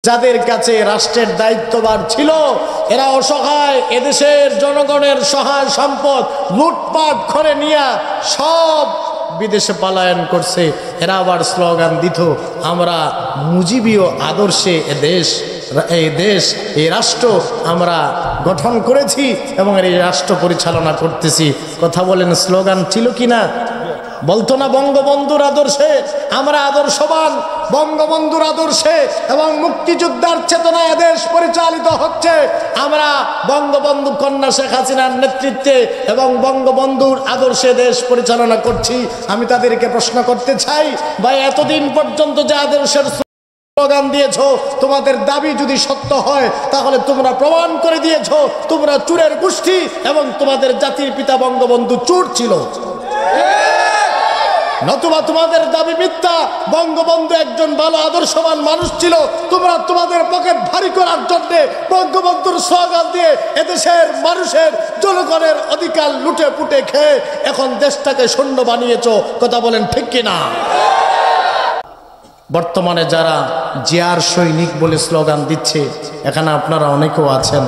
যাদের কাছে রাষ্ট্রের দায়িত্বভার ছিল এরা অসহায় এদেশের জনগণের সহায় সম্পদ লুটপাট করে নিয়ে সব বিদেশে পলায়ন করছে। এরা আবার স্লোগান দিত আমরা মুজিবীয় আদর্শে এই রাষ্ট্র আমরা গঠন করেছি এবং এই রাষ্ট্র পরিচালনা করতেছি। কথা বলেন স্লোগান ছিল কিনা? বলতো না বঙ্গবন্ধুর আদর্শে আমরা আদর্শবান, বঙ্গবন্ধুর আদর্শে এবং মুক্তিযোদ্ধার চেতনায় দেশ পরিচালিত হচ্ছে। আমরা বঙ্গবন্ধু কন্যা শেখ হাসিনার নেতৃত্বে এবং বঙ্গবন্ধুর আদর্শে দেশ পরিচালনা করছি। আমি তাদেরকে প্রশ্ন করতে চাই, ভাই এতদিন পর্যন্ত যে আদর্শের স্লোগান দিয়েছো, তোমাদের দাবি যদি সত্য হয় তাহলে তোমরা প্রমাণ করে দিয়েছো তোমরা চোরের গোষ্ঠী এবং তোমাদের জাতির পিতা বঙ্গবন্ধু চোর ছিল। নতুবা তোমাদের দাবি মিথ্যা, বঙ্গবন্ধু একজন ভালো আদর্শবান মানুষ ছিল। তোমরা তোমাদের পকেট ভারী করার জন্য বঙ্গবন্ধুর স্লোগান দিয়ে এদেশের মানুষের জনগণের অধিকার লুটে পুটে খেয়ে এখন দেশটাকে শূন্য বানিয়েছো। কথা বলেন ঠিক কিনা? বর্তমানে যারা জিয়ার সৈনিক বলে স্লোগান দিচ্ছে, এখানে আপনারা অনেকেও আছেন,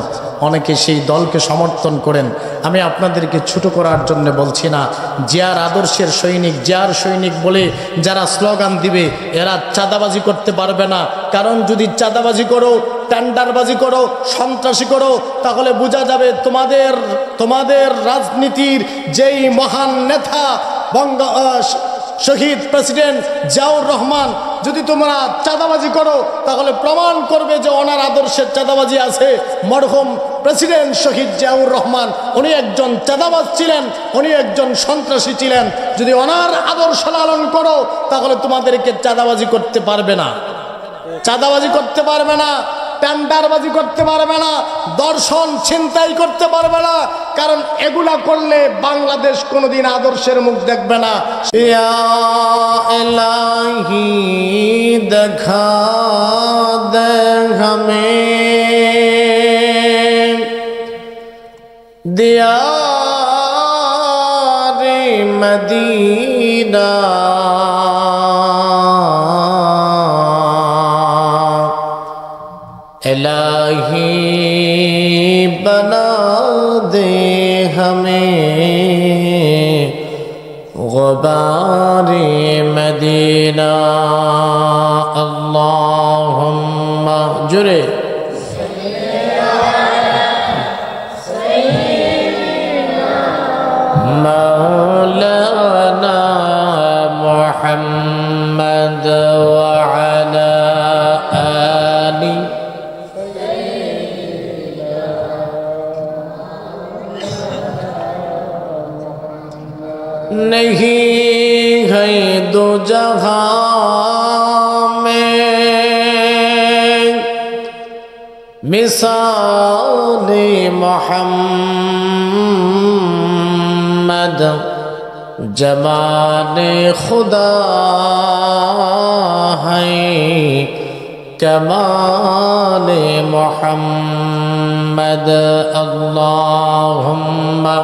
অনেকে সেই দলকে সমর্থন করেন। আমি আপনাদেরকে ছোট করার জন্য বলছি না। জিয়ার আদর্শের সৈনিক, জিয়ার সৈনিক বলে যারা স্লোগান দিবে এরা চাঁদাবাজি করতে পারবে না। কারণ যদি চাঁদাবাজি করো, টেন্ডারবাজি করো, সন্ত্রাসী করো, তাহলে বোঝা যাবে তোমাদের রাজনীতির যেই মহান নেতা শহীদ প্রেসিডেন্ট জিয়াউর রহমান, যদি তোমরা চাঁদাবাজি করো তাহলে প্রমাণ করবে যে ওনার আদর্শের চাঁদাবাজি আছে। মরহুম প্রেসিডেন্ট শহীদ জিয়াউর রহমান উনি একজন চাঁদাবাজ ছিলেন, উনি একজন সন্ত্রাসী ছিলেন। যদি ওনার আদর্শ লালন করো তাহলে তোমাদেরকে চাঁদাবাজি করতে পারবে না, চাঁদাবাজি করতে পারবে না, টেন্ডারবাজি করতে পারবে না, দর্শন ছিনতাই করতে পারবে না। কারণ এগুলা করলে বাংলাদেশ কোনোদিন আদর্শের মুখ দেখবে না। ইয়া ইলাহি দেখা দে হামেं দিয়ারে মদিনা इलाही बना दे हमें गुबारे मदीना अल्लाहुम्मा जुरे मौलाना मुहम्मद व अला आली नहीं है दो जहां में मिसाल मोहम्मद जमाल खुदा है कमाल मोहम्मद अल्लाहुम्मा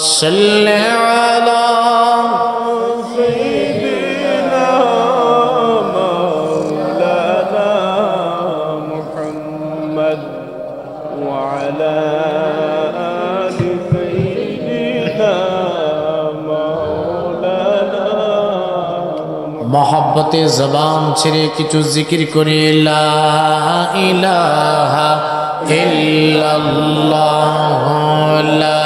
सल्ली अला मोहब्बते ज़बान छिरे किछु जिक्र करे ला इलाहा इल्लल्लाह ला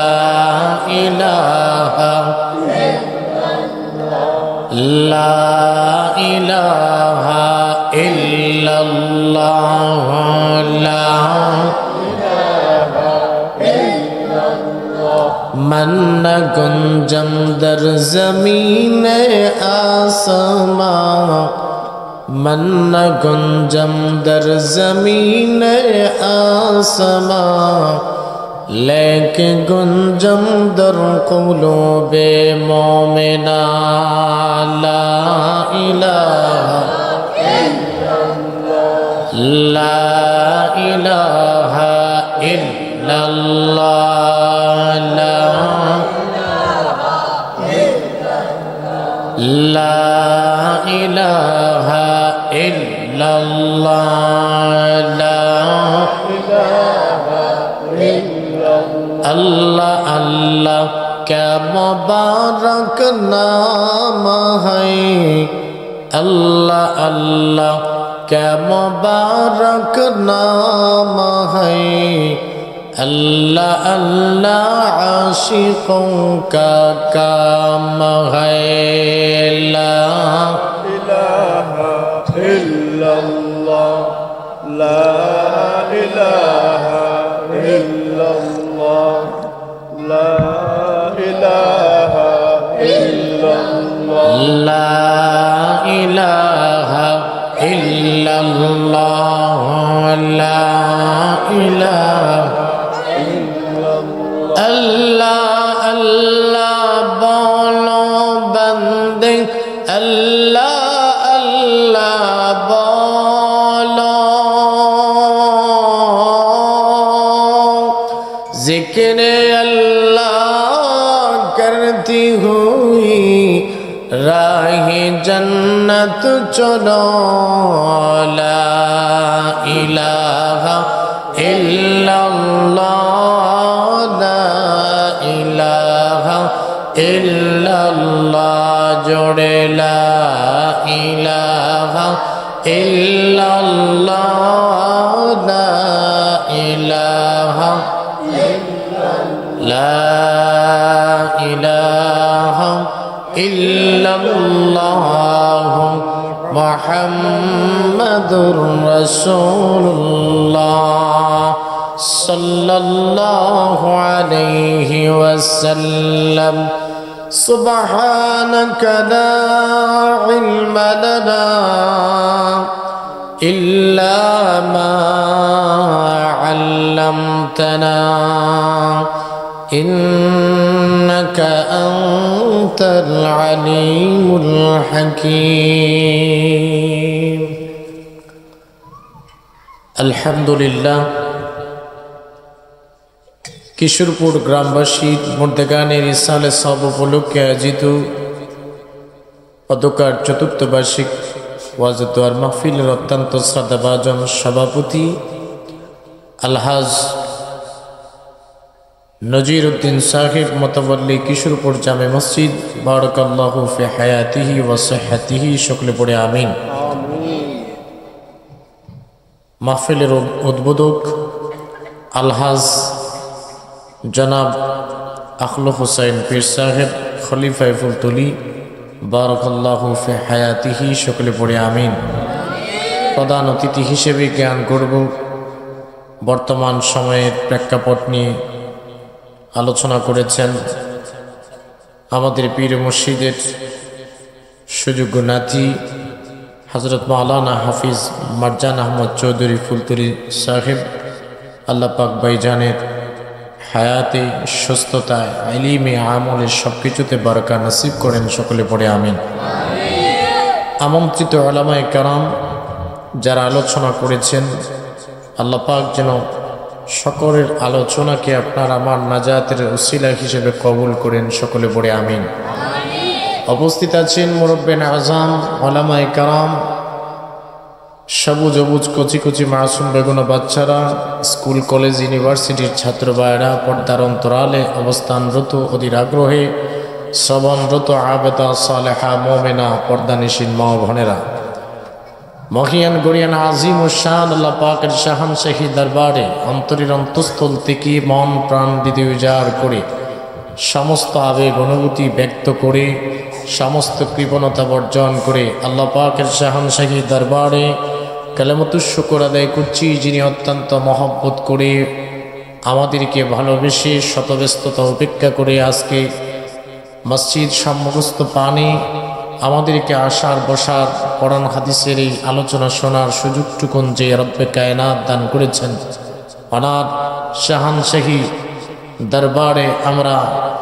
इलाहा ला इलाहा इल्लल्लाह ला मन गुंजम दर ज़मीन आसमां मन गुंजम दर ज़मीन आसमां लेके गुंजम दर क़ुलूबे मोमिना ला इलाहा ला इलाहा इल्लल्लाह ला इलाहा इल्लल्लाह क्या मुबारक नाम है अल्लाह अल्लाह क्या मुबारक नाम है अल्लाह अल्लाह आशिकों का काम है ला इलाहा इल्लल्लाह ला इलाहा इल्लल्लाह ला इलाहा इल्लल्लाह ला इलाहा इल्लल्लाह ला इलाहा अल्लाह अल्लाह बोलो बंदे अल्लाह अल्लाह बोलो जिक्र अल्लाह करती हुई राह जन्नत चलो ला इलाहा इल्लल्लाह इल्लल्लाह जोड़े ला इलाहा इल्लल्लाह ला इलाहा ला इलाहा इल्लल्लाह मुहम्मदुर रसूलुल्लाह सल्लल्लाहु अलैहि वसल्लम सुब्हानक ला इल्म लना इल्ला मा अल्लमतना इन्नक अंतल अलीमुल हकीम। अल्हम्दुलिल्लाह কিশোরপুর গ্রামবাসীর মর্দেগানের ইসালে সব উপলক্ষে আয়োজিত অধ্যকার চতুর্থ বার্ষিক ওয়াজদোয়ার মাহফিলের অত্যন্ত শ্রদ্ধাভাজন সভাপতি আলহাজ নজির উদ্দিন সাহেব মতবল্লী কিশোরপুর জামে মসজিদ বারাকাল্লাহু ফি হায়াতিহি ওয়া সিহহাতিহি সকলে পড়ে আমিন। মাহফিলের উদ্বোধক আলহাজ জনাব আখলুক হুসাইন পীর সাহেব খলিফা ফুলতলি বারাকাল্লাহু ফি হায়াতিহি সকলে পড়ে আমিন। প্রধান অতিথি হিসেবে জ্ঞান করব বর্তমান সময়ের প্রেক্ষাপট নিয়ে আলোচনা করেছেন আমাদের পীর মুর্শিদের সুযোগ্য নাতি হযরত মাওলানা হাফিজ মারজান আহমদ চৌধুরী ফুলতলি সাহেব। আল্লাহ পাক ভাইজানের হায়াতে সুস্থতায় ইলমে আমলে সব কিছুতে বারাকা নসিব করেন সকলে পড়ে আমিন। আমন্ত্রিত উলামায়ে কেরাম যারা আলোচনা করেছেন আল্লাহ পাক যেন সকলের আলোচনাকে আপনার আমার নাজাতের উসিলা হিসেবে কবুল করেন সকলে পড়ে আমিন। উপস্থিত আছেন মুরব্বিন আযম উলামায়ে কেরাম, সবুজ অবুজ কচি কচি মাসুম বেগুনা বাচ্চারা, স্কুল কলেজ ইউনিভার্সিটির ছাত্র ভাইরা, পর্দার অন্তরালে অবস্থানরত অধীর আগ্রহে শ্রবণরত আবেদা সালেহা মোমেনা পর্দানিসীন মা বোনেরা, মহিয়ান গরিয়ান আজিম ও শান আল্লাহ পাকের শাহানশাহী দরবারে অন্তরের অন্তঃস্থল থেকে মন প্রাণ হৃদয় উজাড় করে সমস্ত আবেগ অনুভূতি ব্যক্ত করে সমস্ত কৃপণতা বর্জন করে আল্লাহ পাকের শাহানশাহী দরবারে কালেমাতুশ শুকর আদায় করছি, যিনি অত্যন্ত মহব্বত করে আমাদেরকে ভালোবেসে শতব্যস্ততা উপেক্ষা করে আজকে মসজিদ সম্মুখস্থ পানি আমাদেরকে আসার বসার কোরআন হাদিসের এই আলোচনা শোনার সুযোগটুকুন যে রব্বে কায়নাত দান করেছেন, অনার শাহানশাহী দরবারে আমরা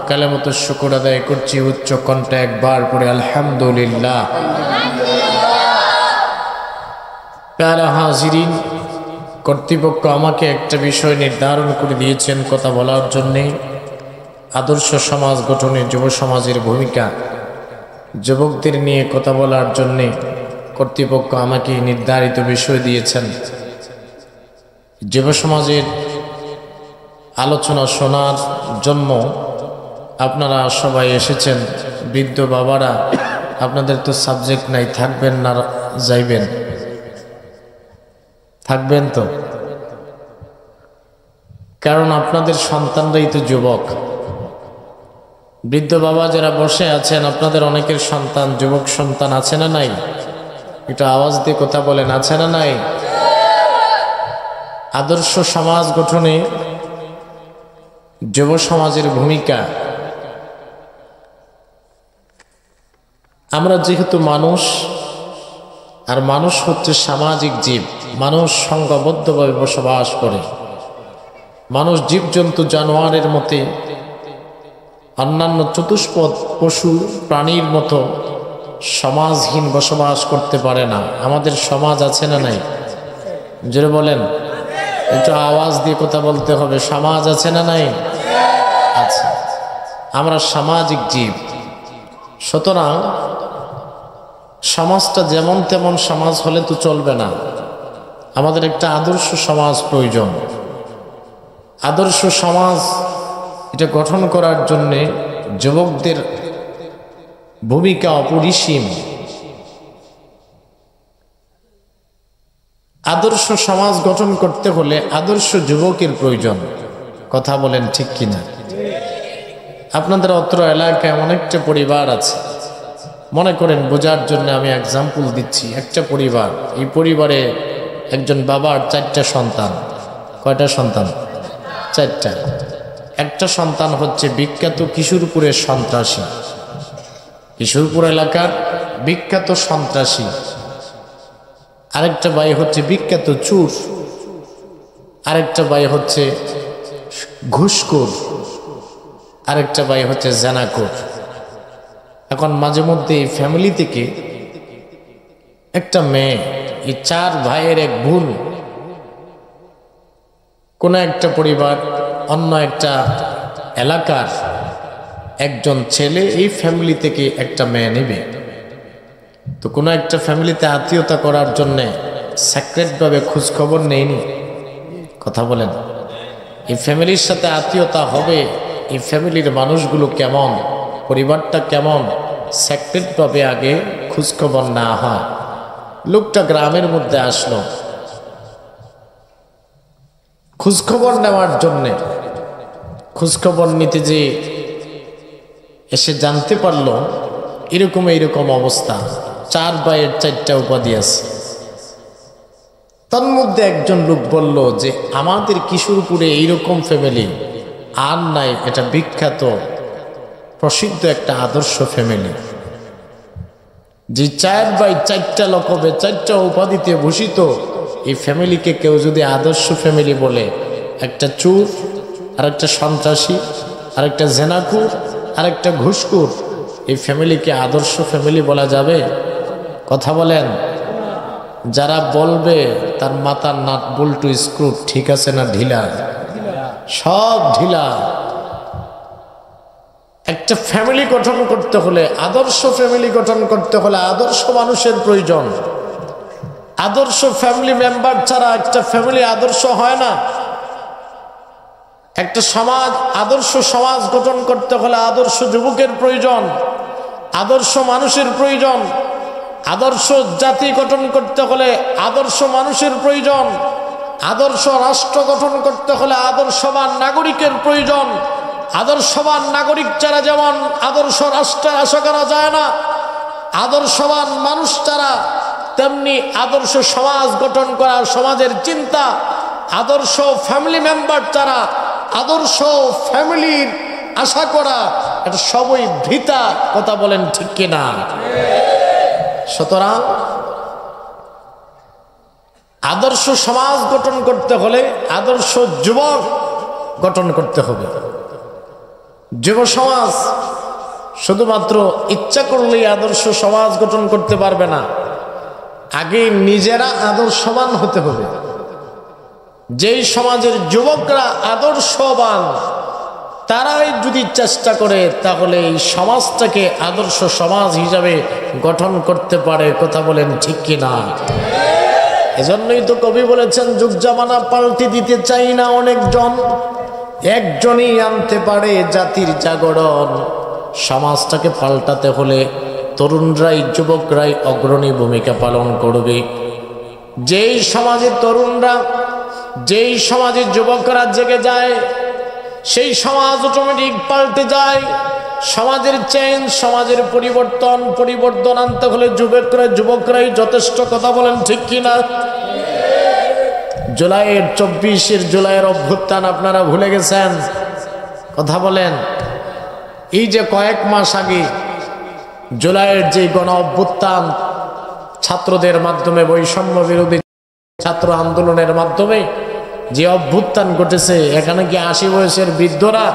কালেমাতুশ শুকর আদায় করছি উচ্চ কণ্ঠে একবার পড়ে আলহামদুলিল্লাহ। প্যারা হাজিরিন, কর্তৃপক্ষ আমাকে একটা বিষয় নির্ধারণ করে দিয়েছেন কথা বলার জন্যে। আদর্শ সমাজ গঠনে যুব সমাজের ভূমিকা, যুবকদের নিয়ে কথা বলার জন্যে কর্তৃপক্ষ আমাকে নির্ধারিত বিষয় দিয়েছেন। যুব সমাজের আলোচনা শোনার জন্য আপনারা সবাই এসেছেন, বৃদ্ধ বাবারা, আপনাদের তো সাবজেক্ট নাই, থাকবেন না যাইবেন? থাকবেন তো, কারণ আপনাদের সন্তানরাই তো যুবক। বৃদ্ধ বাবা যারা বসে আছেন, আপনাদের অনেকের সন্তান, যুবক সন্তান আছে না নাই? একটু আওয়াজ দিয়ে কথা বলেন, আছে না নাই? আদর্শ সমাজ গঠনে যুব সমাজের ভূমিকা। আমরা যেহেতু মানুষ, আর মানুষ হচ্ছে সামাজিক জীব, মানুষ সংঘবদ্ধভাবে বসবাস করে। মানুষ জীবজন্তু জানোয়ারের মতে, অন্যান্য চতুষ্পদ পশু প্রাণীর মতো সমাজহীন বসবাস করতে পারে না। আমাদের সমাজ আছে না নাই? জোরে বলেন, একটু আওয়াজ দিয়ে কথা বলতে হবে। সমাজ আছে না নাই? আছে। আমরা সামাজিক জীব, সুতরাং সমাজটা যেমন তেমন সমাজ হলে তো চলবে না। আমাদের একটা আদর্শ সমাজ প্রয়োজন। আদর্শ সমাজ এটা গঠন করার জন্যে যুবকদের ভূমিকা অপরিসীম। আদর্শ সমাজ গঠন করতে হলে আদর্শ যুবকের প্রয়োজন। কথা বলেন ঠিক কিনা? আপনাদের অত্র এলাকায় অনেকটা পরিবার আছে, মনে করেন বোঝার জন্য আমি এক্সাম্পল দিচ্ছি। একটা পরিবার, এই পরিবারে একজন বাবার 4টা সন্তান। কয়টা সন্তান? 4টা। একটা সন্তান হচ্ছে বিখ্যাত কিশোরপুরের সন্ত্রাসী, কিশোরপুর এলাকার বিখ্যাত সন্ত্রাসী। আরেকটা ভাই হচ্ছে বিখ্যাত চোর, আরেকটা ভাই হচ্ছে ঘুষখোর, আরেকটা ভাই হচ্ছে জেনাখোর। এখন মাঝে মধ্যে এই ফ্যামিলি থেকে একটা মেয়ে, এই 4 ভাইয়ের এক বোন, কোন একটা পরিবার, অন্য একটা এলাকার একজন ছেলে এই ফ্যামিলি থেকে একটা মেয়ে নেবে। তো কোনো একটা ফ্যামিলিতে আত্মীয়তা করার জন্যে সিক্রেটভাবে খোঁজখবর নেয়নি। কথা বলেন, এই ফ্যামিলির সাথে আত্মীয়তা হবে, এই ফ্যামিলির মানুষগুলো কেমন, পরিবারটা কেমন, সিক্রেটভাবে আগে খোঁজখবর না হয়। লোকটা গ্রামের মধ্যে আসলো খোঁজখবর নেওয়ার জন্যে। খোঁজখবর নিতে যে এসে জানতে পারলো এরকম এইরকম অবস্থা, 4 ভাইয়ের 4টা উপাধি আছে। তার মধ্যে একজন লোক বলল যে আমাদের কিশোরপুরে এইরকম ফ্যামিলি আর নাই, এটা বিখ্যাত প্রসিদ্ধ একটা আদর্শ ফ্যামিলি। যে 4 ভাই 4টা লোক হবে, 4টা উপাধিতে ভূষিত, এই ফ্যামিলিকে কেউ যদি আদর্শ ফ্যামিলি বলে, একটা চোর, আর একটা সন্ত্রাসী, আর একটা জেনাকুর, আর একটা ঘুষখোর, এই ফ্যামিলিকে আদর্শ ফ্যামিলি বলা যাবে? কথা বলেন। যারা বলবে তার মাথার নাট বল্টু স্ক্রু ঠিক আছে না ঢিলা? সব ঢিলা। একটা ফ্যামিলি গঠন করতে হলে, আদর্শ ফ্যামিলি গঠন করতে হলে আদর্শ মানুষের প্রয়োজন। আদর্শ ফ্যামিলি মেম্বার ছাড়া একটা ফ্যামিলি আদর্শ হয় না। একটা সমাজ, আদর্শ সমাজ গঠন করতে হলে আদর্শ যুবকের প্রয়োজন, আদর্শ মানুষের প্রয়োজন। আদর্শ জাতি গঠন করতে হলে আদর্শ মানুষের প্রয়োজন। আদর্শ রাষ্ট্র গঠন করতে হলে আদর্শবান নাগরিকের প্রয়োজন। আদর্শবান নাগরিক ছাড়া যেমন আদর্শ রাষ্ট্রের আশা করা যায় না, আদর্শবান মানুষ ছাড়া তেমনি আদর্শ সমাজ গঠন করা, সমাজের চিন্তা, আদর্শ ফ্যামিলি মেম্বার ছাড়া আদর্শ ফ্যামিলির আশা করা, এটা সবই বৃথা। কথা বলেন ঠিক কিনা? সুতরাং আদর্শ সমাজ গঠন করতে হলে আদর্শ যুবক গঠন করতে হবে। যুব সমাজ শুধুমাত্র ইচ্ছা করলেই আদর্শ সমাজ গঠন করতে পারবে না, আগে নিজেরা আদর্শবান হতে হবে। যেই সমাজের যুবকরা আদর্শবান, তারাই যদি চেষ্টা করে তাহলে এই সমাজটাকে আদর্শ সমাজ হিসাবে গঠন করতে পারে। কথা বলেন ঠিক কিনা? এজন্যই তো কবি বলেছেন, যুগ জামানা পাল্টে দিতে চাই না অনেকজন, একজনই আনতে পারে জাতির জাগরণ। সমাজটাকে পাল্টাতে হলে তরুণরাই, যুবকরাই অগ্রণী ভূমিকা পালন করবে। যেই সমাজে তরুণরা, যেই সমাজে যুবকরা জেগে যায়, সেই সমাজ অটোমেটিক পাল্টে যায়। সমাজের চেঞ্জ, সমাজের পরিবর্তন আনতে হলে যুবকরাই যথেষ্ট। কথা বলেন ঠিক কিনা? জুলাইয়ের 24 অভ্যুত্থান আপনারা ভুলে গেছেন? কথা বলেন। এই যে কয়েক মাস আগে জুলাইয়ের যে গণ অভ্যুত্থান, ছাত্রদের মাধ্যমে, বৈষম্য বিরোধী ছাত্র আন্দোলনের মাধ্যমে যে অভ্যুত্থান ঘটেছে, এখানে কি 80 বয়সের বৃদ্ধরা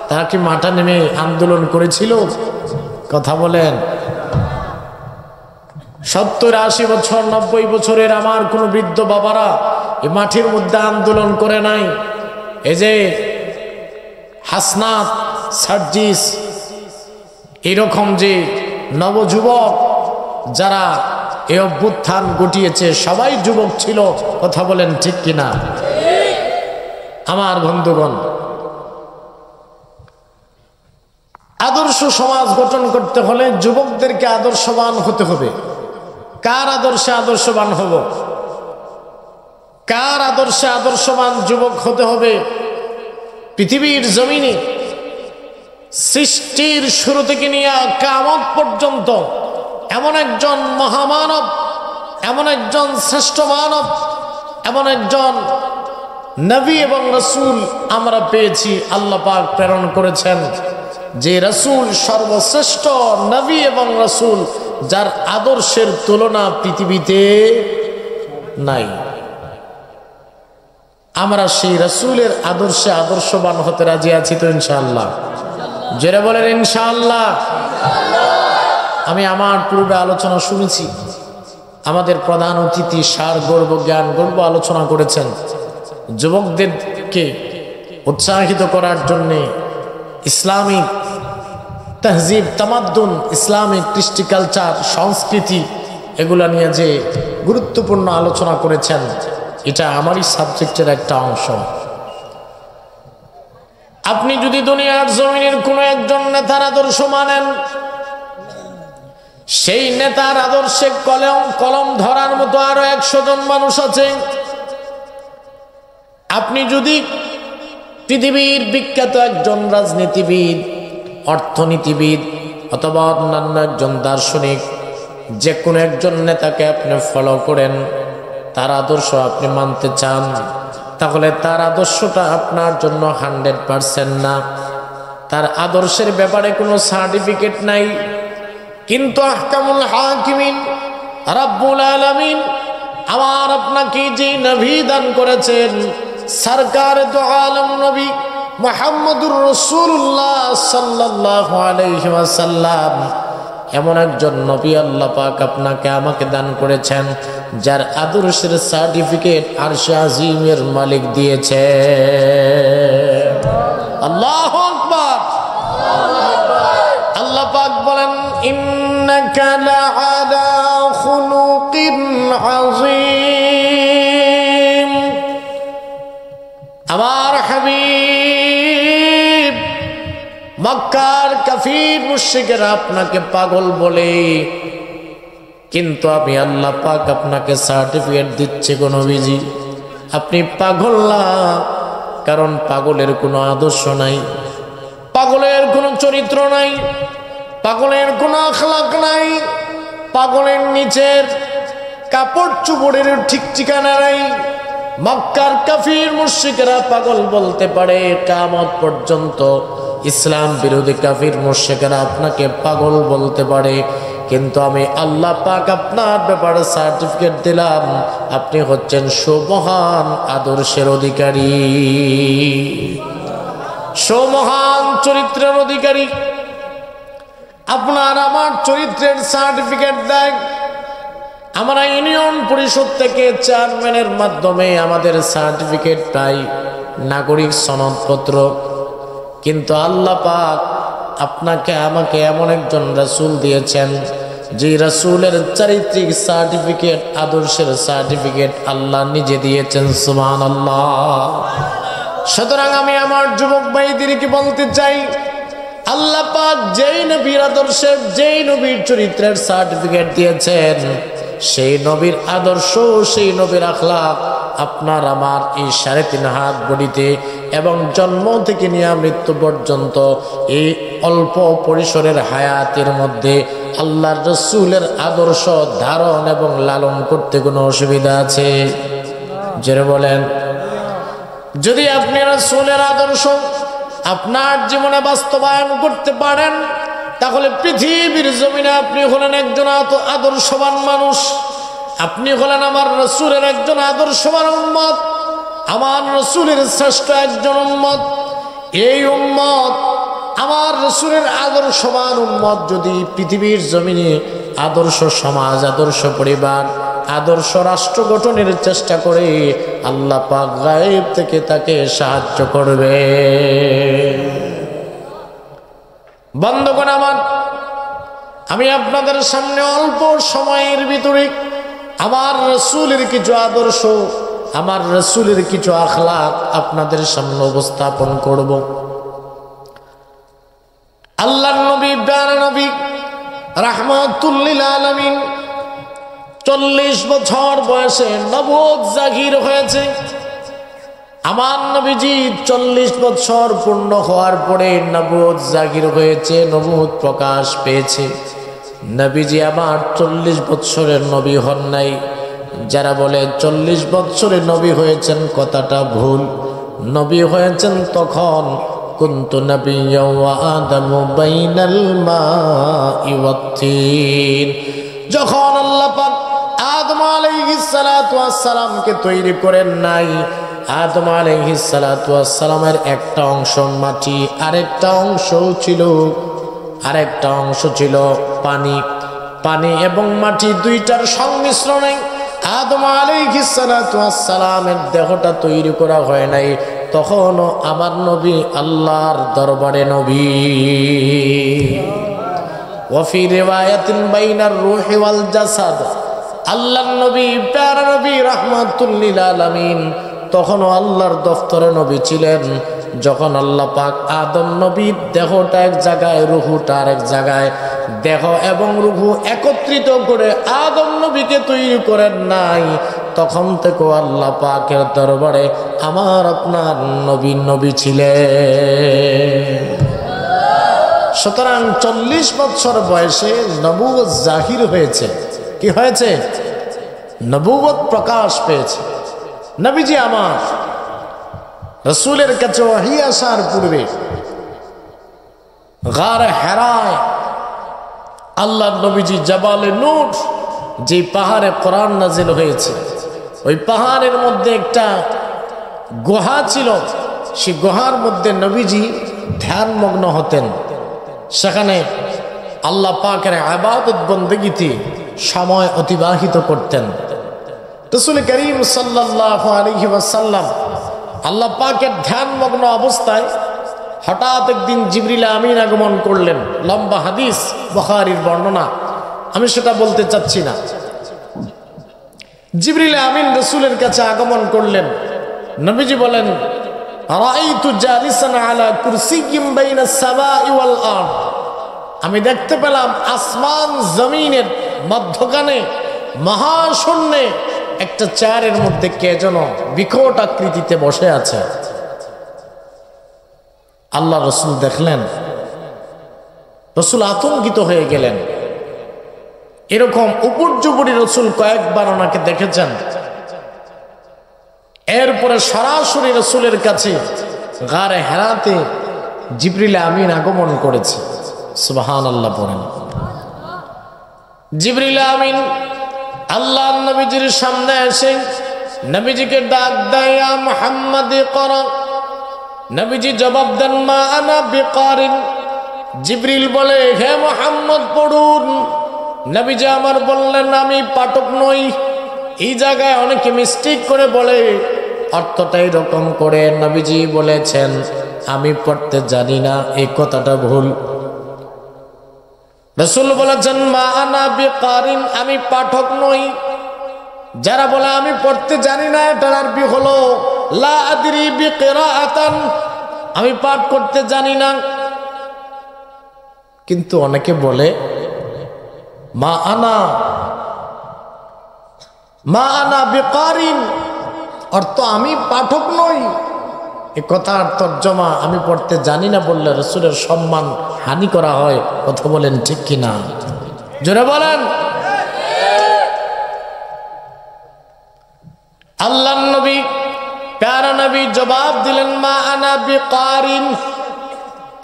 তারা কি মাঠে নেমে আন্দোলন করেছিল? কথা বলেন। 70-80 বছর, 90 বছরের আমার কোনো বৃদ্ধ বাবারা এই মাঠের মধ্যে আন্দোলন করে নাই? এই যে হাসনাত, সার্জিস, এরকম যে নবযুবক যারা এই অভ্যুত্থান ঘটিয়েছে, সবাই যুবক ছিল। কথা বলেন ঠিক কিনা? আমার বন্ধুগণ, আদর্শ সমাজ গঠন করতে হলে যুবকদেরকে আদর্শবান হতে হবে। কার আদর্শে আদর্শবান হব? কার আদর্শে আদর্শবান যুবক হতে হবে? পৃথিবীর জমিনে সৃষ্টির শুরু থেকে নিয়ে কিয়ামত পর্যন্ত এমন একজন মহামানব, এমন একজন শ্রেষ্ঠ মানব, এমন একজন নবী এবং রাসূল আমরা পেয়েছি। আল্লাহ পাক প্রেরণ করেছেন যে রাসূল সর্বশ্রেষ্ঠ নবী এবং রাসূল, যার আদর্শের তুলনা পৃথিবীতে নাই। আমরা সেই রাসূলের আদর্শে আদর্শবান হতে রাজি আছি তো ইনশাআল্লাহ? জোরে বলেন ইনশাআল্লাহ। আমি আমার পূর্বে আলোচনা শুনেছি, আমাদের প্রধান অতিথি সার গর্ব জ্ঞান গর্ব আলোচনা করেছেন। যুবকদেরকে উৎসাহিত করার জন্যে ইসলামিক তহজিব, তামাদ্দুন, ইসলামিক কৃষ্টি কালচার, সংস্কৃতি, এগুলা নিয়ে যে গুরুত্বপূর্ণ আলোচনা করেছেন, এটা আমারই সাবজেক্টের একটা অংশ। আপনি যদি দুনিয়ার জমিনের কোনো একজন নেতার আদর্শ মানেন, সেই নেতার আদর্শে কলম ধরার মতো আরো 100 জন মানুষ আছে। আপনি যদি পৃথিবীর বিখ্যাত একজন রাজনীতিবিদ, অর্থনীতিবিদ অথবা অন্যান্য একজন দার্শনিক, যে কোনো একজন নেতাকে আপনি ফলো করেন, তার আদর্শ আপনি মানতে চান, তাহলে তার আদর্শটা আপনার জন্য 100% না। তার আদর্শের ব্যাপারে কোনো সার্টিফিকেট নাই, কিন্তু আহকামুল হাকিমিন রাব্বুল আলামিন আমার আপনাকে যে নবী দান করেছেন, সরকার দু আলম নবী মুহাম্মদুর রাসূলুল্লাহ সাল্লাল্লাহু আলাইহি ওয়াসাল্লাম, এমন একজন নবী আল্লাহ পাক আপনাকে আমাকে দান করেছেন, যার আদর্শের সার্টিফিকেট আরশে আজিমের মালিক দিয়েছে। আল্লাহু আকবার। আল্লাহ পাক বলেন, ইন্নাকা লাআলা খুলুকিন আযীম। আমার হাবিব, মক্কার কাফির মুশরিকেরা আপনাকে পাগল বলে, কিন্তু আমি আল্লাহ পাক আপনাকে সার্টিফিকেট দিচ্ছে গো নবীজি, আপনি পাগল না। কারণ পাগলের কোনো আদর্শ নাই, পাগলের কোনো চরিত্র নাই, পাগলের কোনো আখলাক নাই, পাগলের নিচের কাপড় চুপড়ের ঠিক ঠিকানা নাই। মক্কার কাফির মুশরিকরা পাগল বলতে পারে, কিয়ামত পর্যন্ত ইসলাম বিরোধী কাফির মুশরিকরা আপনাকে পাগল বলতে পারে, কিন্তু আমি আল্লাহ পাক আপনার ব্যাপারে সার্টিফিকেট দিলাম, আপনি হচ্ছেন সুমহান আদর্শের অধিকারী, সুমহান চরিত্রের অধিকারী। আপনার আমার চরিত্রের সার্টিফিকেট দেয়। আমরা ইউনিয়ন পরিষদ থেকে চেয়ারম্যানের মাধ্যমে আমাদের সার্টিফিকেট পাই, নাগরিক সনদপত্র। কিন্তু আল্লাহ পাক আপনাকে আমাকে এমন একজন রাসূল দিয়েছেন, যে রাসূলের চারিত্রিক সার্টিফিকেট, আদর্শের সার্টিফিকেট আল্লাহ নিজে দিয়েছেন। সুবহানাল্লাহ। সুতরাং আমি আমার যুবক ভাইদেরকে বলতে চাই, আল্লাহ পাক যেই নবীর আদর্শে, যেই নবীর চরিত্রের সার্টিফিকেট দিয়েছেন, সেই নবীর আদর্শ, সেই নবীর আখলাক আপনার আমার এই 3.5 হাত বডিতে এবং জন্ম থেকে নিয়ে মৃত্যু পর্যন্ত এই অল্প পরিসরের হায়াতের মধ্যে আল্লাহর রসুলের আদর্শ ধারণ এবং লালন করতে কোনো অসুবিধা আছে? জোরে বলেন। যদি আপনি রসুলের আদর্শ আপনার জীবনে বাস্তবায়ন করতে পারেন, তাহলে পৃথিবীর জমিনে আপনি হলেন একজন আদর্শবান মানুষ। আপনি হলেন আমার রসুলের একজন আদর্শবান উম্মত, আমার রসুলের শ্রেষ্ঠ একজন উম্মত। এই উম্মত, আমার রসুলের আদর্শবান উম্মত যদি পৃথিবীর জমিনে আদর্শ সমাজ, আদর্শ পরিবার, আদর্শ রাষ্ট্র গঠনের চেষ্টা করে, আল্লাহ পাক গায়েব থেকে তাকে সাহায্য করবে। বন্ধুগণ আমার, আমি আপনাদের সামনে অল্প সময়ের ভিতরে আমার রসুলের কিছু আদর্শ, আমার রসুলের কিছু আখলাক আপনাদের সামনে উপস্থাপন করব। আল্লাহর নবী, প্যারা নবী রাহমাতুল লিল আলামিন 40 বছর বয়সে নবুয়ত জাহির হয়েছে। আমার নবীজি 40 বছর পূর্ণ হওয়ার পরে নবুয়ত জাহির হয়েছে, নবুয়ত প্রকাশ পেয়েছে। নবীজি আমার 40 বছরের নবী হন নাই। যারা বলে 40 বছরে নবী হয়েছেন, কথাটা ভুল। নবী হয়েছেন তখন কুনতু নাবিয়্যাও ওয়া আদামু বাইনাল মাই ওয়াত তিন, যখন আল্লাহ পাক আদম আলাইহিস সালাতু ওয়াস সালামকে তৈরি করেন নাই। আদম আলাইহিস সালাতু ওয়াস সালামের একটা অংশ মাটি, আরেকটা অংশ ছিল পানি। পানি এবং মাটি দুইটার সংমিশ্রণে আদম আলাইহিস সালাতু ওয়াস সালামের দেহটা তৈরি করা হয় নাই। তখনও আমার নবী আল্লাহর দরবারে নবী। ওয়াফি রিওয়ায়াতিন বাইনার রূহি ওয়াল জাসাদ, আল্লাহর নবী, প্যারা নবী রাহমাতুল লিল আলামিন তখনও আল্লাহর দফতরে নবী ছিলেন। যখন আল্লাহ পাক আদম নবীর দেহটা এক জায়গায়, রুহুটা আরেক জায়গায়, দেহ এবং রুহু একত্রিত করে আদম নবীকে তৈরি করেন নাই, তখন থেকে আল্লাহ পাকের দরবারে আমার আপনার নবী ছিলেন। সুতরাং 40 বছর বয়সে নবুয়ত জাহির হয়েছে। কি হয়েছে? নবুয়ত প্রকাশ পেয়েছে। নবীজি আমার রসুলের কাছে ওহী আসার পূর্বে গারে হেরায় আল্লাহর নবীজি জাবালে নূর, যে পাহাড়ে কোরআন নাজিল হয়েছে, ওই পাহাড়ের মধ্যে একটা গুহা ছিল। সেই গুহার মধ্যে নবীজি ধ্যানমগ্ন হতেন। সেখানে আল্লাহ পাকের ইবাদত বন্দেগীতে সময় অতিবাহিত করতেন। রাসূল করিম সাল্লাল্লাহু আলাইহি ওয়াসাল্লাম আল্লাহ পাকের ধ্যানমগ্ন অবস্থায় হঠাৎ একদিন জিবরিল আমিন আগমন করলেন। লম্বা হাদিস, বুখারীর বর্ণনা, আমি সেটা বলতে চাচ্ছি না। জিবরিল আমিন রাসূলের কাছে আগমন করলেন। নবীজি বলেন, রাআইতু জালিসান আলা কুরসিয়্যিন বাইনাস সামাই ওয়াল আরদ, আমি দেখতে পেলাম আসমান জমিনের মধ্যখানে মহাশূন্যে একটা চেয়ারের মধ্যে কে যেন বিকট আকৃতিতে বসে আছে। আল্লাহ রসুল দেখলেন, রসুল আতঙ্কিত হয়ে গেলেন। এরকম উপর্যুপরি রসুল কয়েকবার ওনাকে দেখেছেন। এরপরে সরাসরি রসুলের কাছে গারে হেরাতে জিবরিল আমিন আগমন করেছে। সুবহানাল্লাহ পড়েন। জিবরিল আমিন আল্লাহ নবীজির সামনে এসে নবীজিকে ডাক দেয়, ইয়া মুহাম্মদ ইকরা। নবীজি জবাব দেন, মা আনা বিকারিন। জিবরিল বলে, হে মুহাম্মদ পড়ুন। নবীজি আমার বললেন, আমি পাঠক নই। এই জায়গায় অনেকে মিস্টেক করে বলে, অর্থটা এরকম করে নবীজি বলেছেন আমি পড়তে জানি না, এই কথাটা ভুল। রাসূল বলেছেন, মা আনা বিকারিন, আমি পাঠক নই। যারা বলে আমি পড়তে জানি না, এটার আরবি হলো লা আদরি বিকিরাআতান, আমি পাঠ করতে জানি না। কিন্তু অনেকে বলে মা আনা বিকারিন, অর্থ আমি পাঠক নই। এ কথার তর্জমা আমি পড়তে জানি না বললে রাসূলের সম্মান হানি করা হয়। কথা বলেন ঠিক কিনা? জোরে বলেন। আল্লাহর নবী প্যারা নবী জবাব দিলেন মা আনা বিকারিন।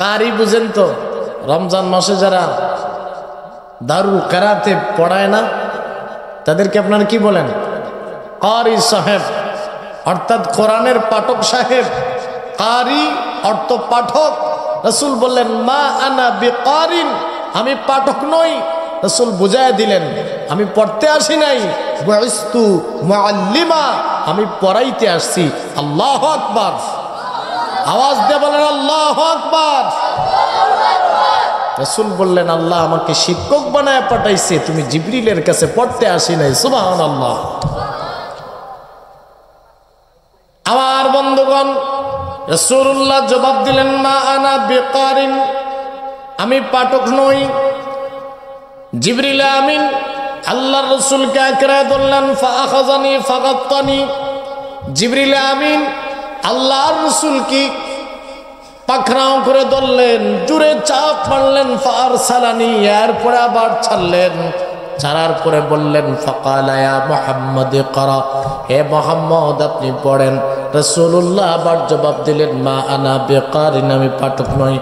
কারি বুঝেন তো? রমজান মাসে যারা দারুল কেরাতে পড়ায় না, তাদেরকে আপনারা কি বলেন? কারি সাহেব, অর্থাৎ কোরআনের পাঠক সাহেব। কারি অর্থ পাঠক। রাসূল বললেন মা আনা বিকারিন, আমি পাঠক নই। রাসূল বুঝায় দিলেন আমি পড়তে আসি নাই, বুইস্তু মুআল্লিমা, আমি পড়াইতে আসছি। আল্লাহু আকবার। আওয়াজ দিয়ে বলেন আল্লাহু আকবার। রাসূল বললেন আল্লাহ আমাকে শিক্ষক বানায় পাঠাইছে, তুমি জিবরিলের কাছে পড়তে আসি নাই। সুবহানাল্লাহ। আমার বন্ধুগণ, রাসূলুল্লাহ জবাব দিলেন মা আনা বিকারিন, আমি পাঠক নই। জিবরিল আমিন আল্লাহর রাসূলকে আকড়ায় ধরলেন, ফাআখাযানি ফাগাত্তানি। জিবরিল আমিন আল্লাহর রাসূল কি পাকড়াও করে ধরলেন, জোরে চাপ মারলেন, ফারসালানি, এরপরে আবার ছাড়লেন। ছাড়ার পরে বললেন ফাকালা ইয়া মুহাম্মদ ইকরা, হে মুহাম্মদ আপনি পড়েন। রাসূলুল্লাহ আবার জবাব দিলেন মা আনা বিকারিন, আমি পাঠক নই।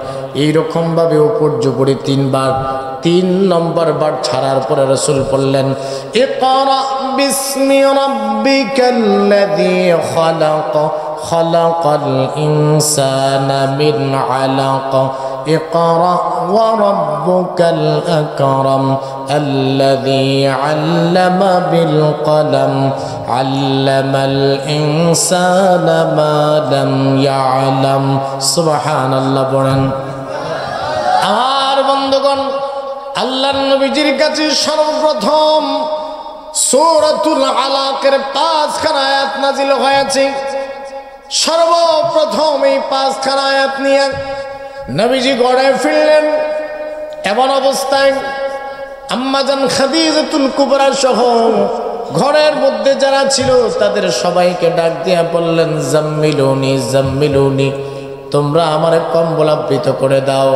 এইরকম ভাবে উপর জুপড়ি তিনবার, 3 নম্বর বার ছাড়ার পরে রাসূল বললেন ইকরা বিসমি রাব্বিকাল্লাযী খালাক, খালাকাল ইনসানা মিন আলাক, ইকরা ওয়া রাব্বুকাল আকরাম আল্লাযী আল্লামা বিল কলম আল্লামাল ইনসানা মা লাম ইয়ালাম। সুবহানাল্লাহ বলেন। আমার বন্ধুগণ, আল্লাহর নবীজির কাছে সর্বপ্রথম সূরাতুল আলাকের 5খানা আয়াত নাজিল হয়েছে। সর্বপ্রথম এই 5খানা আয়াত নিয়ে নবীজি ঘরে ফিরলেন। এমন অবস্থায় আম্মাজান খাদিজাতুল কুবরা সহ ঘরের মধ্যে যারা ছিল তাদের সবাইকে ডাক দিয়া বললেন জাম্মিলুনি জাম্মিলুনি, তোমরা আমারে কম্বল আবৃত করে দাও,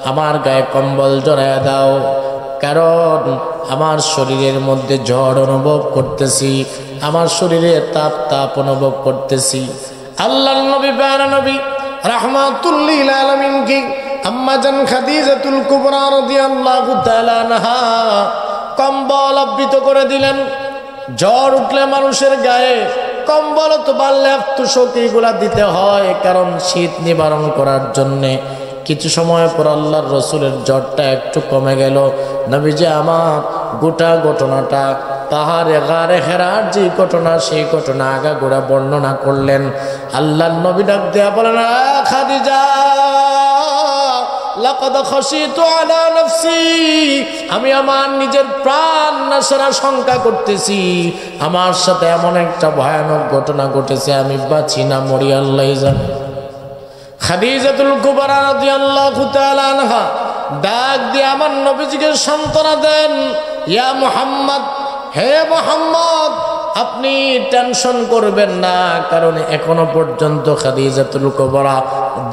আমার গায়ে কম্বল জড়ায় দাও, কারণ আমার শরীরের মধ্যে ঝড় অনুভব করতেছি, আমার শরীরে তাপ অনুভব করতেছি। আল্লাহর নবী প্যারা নবী রাহমাতুল লিল আলামিন কি আম্মাজান খাদিজাতুল কুবরা রাদিয়াল্লাহু তাআলা আনহা কম্বল আবৃত করে দিলেন। জ্বর উঠলে মানুষের গায়ে কম্বল তো বাড়লে তুষকিগুলা দিতে হয়, কারণ শীত নিবারণ করার জন্যে। কিছু সময় পর আল্লাহর রসুলের জ্বরটা একটু কমে গেল। নবীজি আমার গোটা ঘটনাটা, পাহাড়ে গারে হেরার যে ঘটনা, সেই ঘটনা আগাগোড়া বর্ণনা করলেন। আল্লাহর নবী ডাক দেয়া বলেন খাদিজা লাকাদ খাশিতু আলা নাফসি, আমি আমার নিজের প্রাণ নাশের আশঙ্কা করতেছি। আমার সাথে এমন একটা ভয়ানক ঘটনা ঘটেছে, আমি বাঁচি না মরি আল্লাহই জানে। খাদিজাতুল কুবরা রাদিয়াল্লাহু তাআলা আনহা ডাক দিয়ে আমার নবীজিকে সান্ত্বনা দেন, ইয়া মুহাম্মদ, হে মুহাম্মদ আপনি টেনশন করবেন না, কারণ এখনো পর্যন্ত খাদিজাতুল কুবরা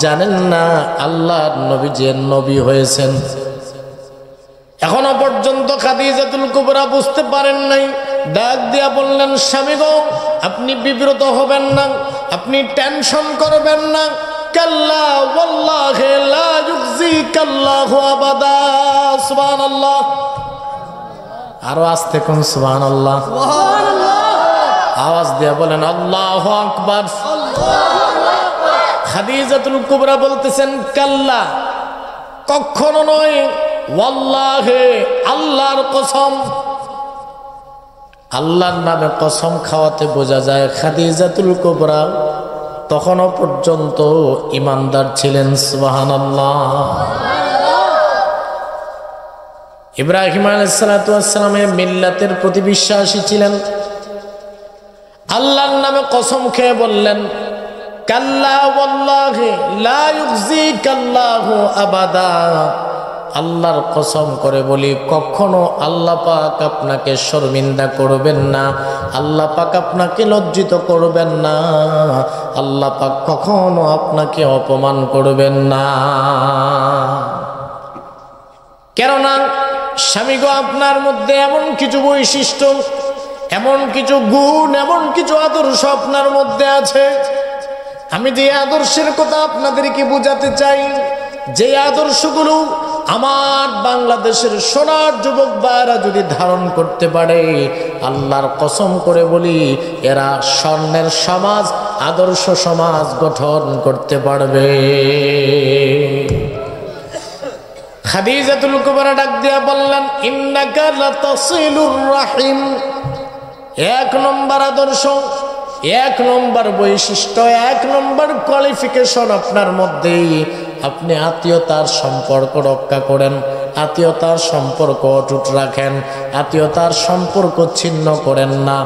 জানেন না আল্লাহর নবী যে নবী হয়েছেন। এখনো পর্যন্ত খাদিজাতুল কুবরা বুঝতে পারেন নাই। ডাক দিয়া বললেন স্বামী গো, আপনি বিব্রত হবেন না, আপনি টেনশন করবেন না। কাল্লা ওয়াল্লাহি লা ইউখজিকাল্লাহু আবাদা। সুবহানাল্লাহ। আরো আস্তে কোন সুবহানাল্লাহ। আওয়াজ দিয়া বলেন আল্লাহু আকবার। খাদিজাতুল কুবরা বলতেছেন কাল্লা, কখনো নয়, ওয়াল্লাহি আল্লাহর কসম। আল্লাহর নামে কসম খাওয়াতে বোঝা যায় খাদিজাতুল কুবরা তখনও পর্যন্ত ইমানদার ছিলেন। সুবহানাল্লাহ। ইব্রাহিম আলাইহিস সালাতু ওয়াস সালামের মিল্লাতের প্রতি বিশ্বাসী ছিলেন। আল্লাহর নামে কসম খেয়ে বললেন কাল্লা ওয়াল্লাহি লা ইউখজিকাল্লাহু আবাদা, আল্লাহর কসম করে বলি কখনো আল্লাহ পাক আপনাকে শর্মিন্দা করবেন না, আল্লাহ পাক আপনাকে লজ্জিত করবেন না, আল্লাহ পাক কখনো আপনাকে অপমান করবেন না। কেননা স্বামী গো, আপনার মধ্যে এমন কিছু বৈশিষ্ট্য, এমন কিছু গুণ, এমন কিছু আদর্শ আপনার মধ্যে আছে। আমি যে আদর্শের কথা আপনাদেরকে বোঝাতে চাই, যে আদর্শগুলো আমার বাংলাদেশের সোনার যুবক ভাইরা যদি ধারণ করতে পারে, আল্লাহর কসম করে বলি এরা স্বর্ণের সমাজ, আদর্শ সমাজ গঠন করতে পারবে। খাদিজাতুল কুবরা ডাক দিয়া বললেন, ইন্নাকা লাতাসিলুর রাহিম। এক নম্বর আদর্শ, এক নম্বর বৈশিষ্ট্য, এক নম্বর কোয়ালিফিকেশন আপনার মধ্যেই, আপনি আত্মীয়তার সম্পর্ক রক্ষা করেন, আত্মীয়তার সম্পর্ক অটুট রাখেন, আত্মীয়তার সম্পর্ক ছিন্ন করেন না।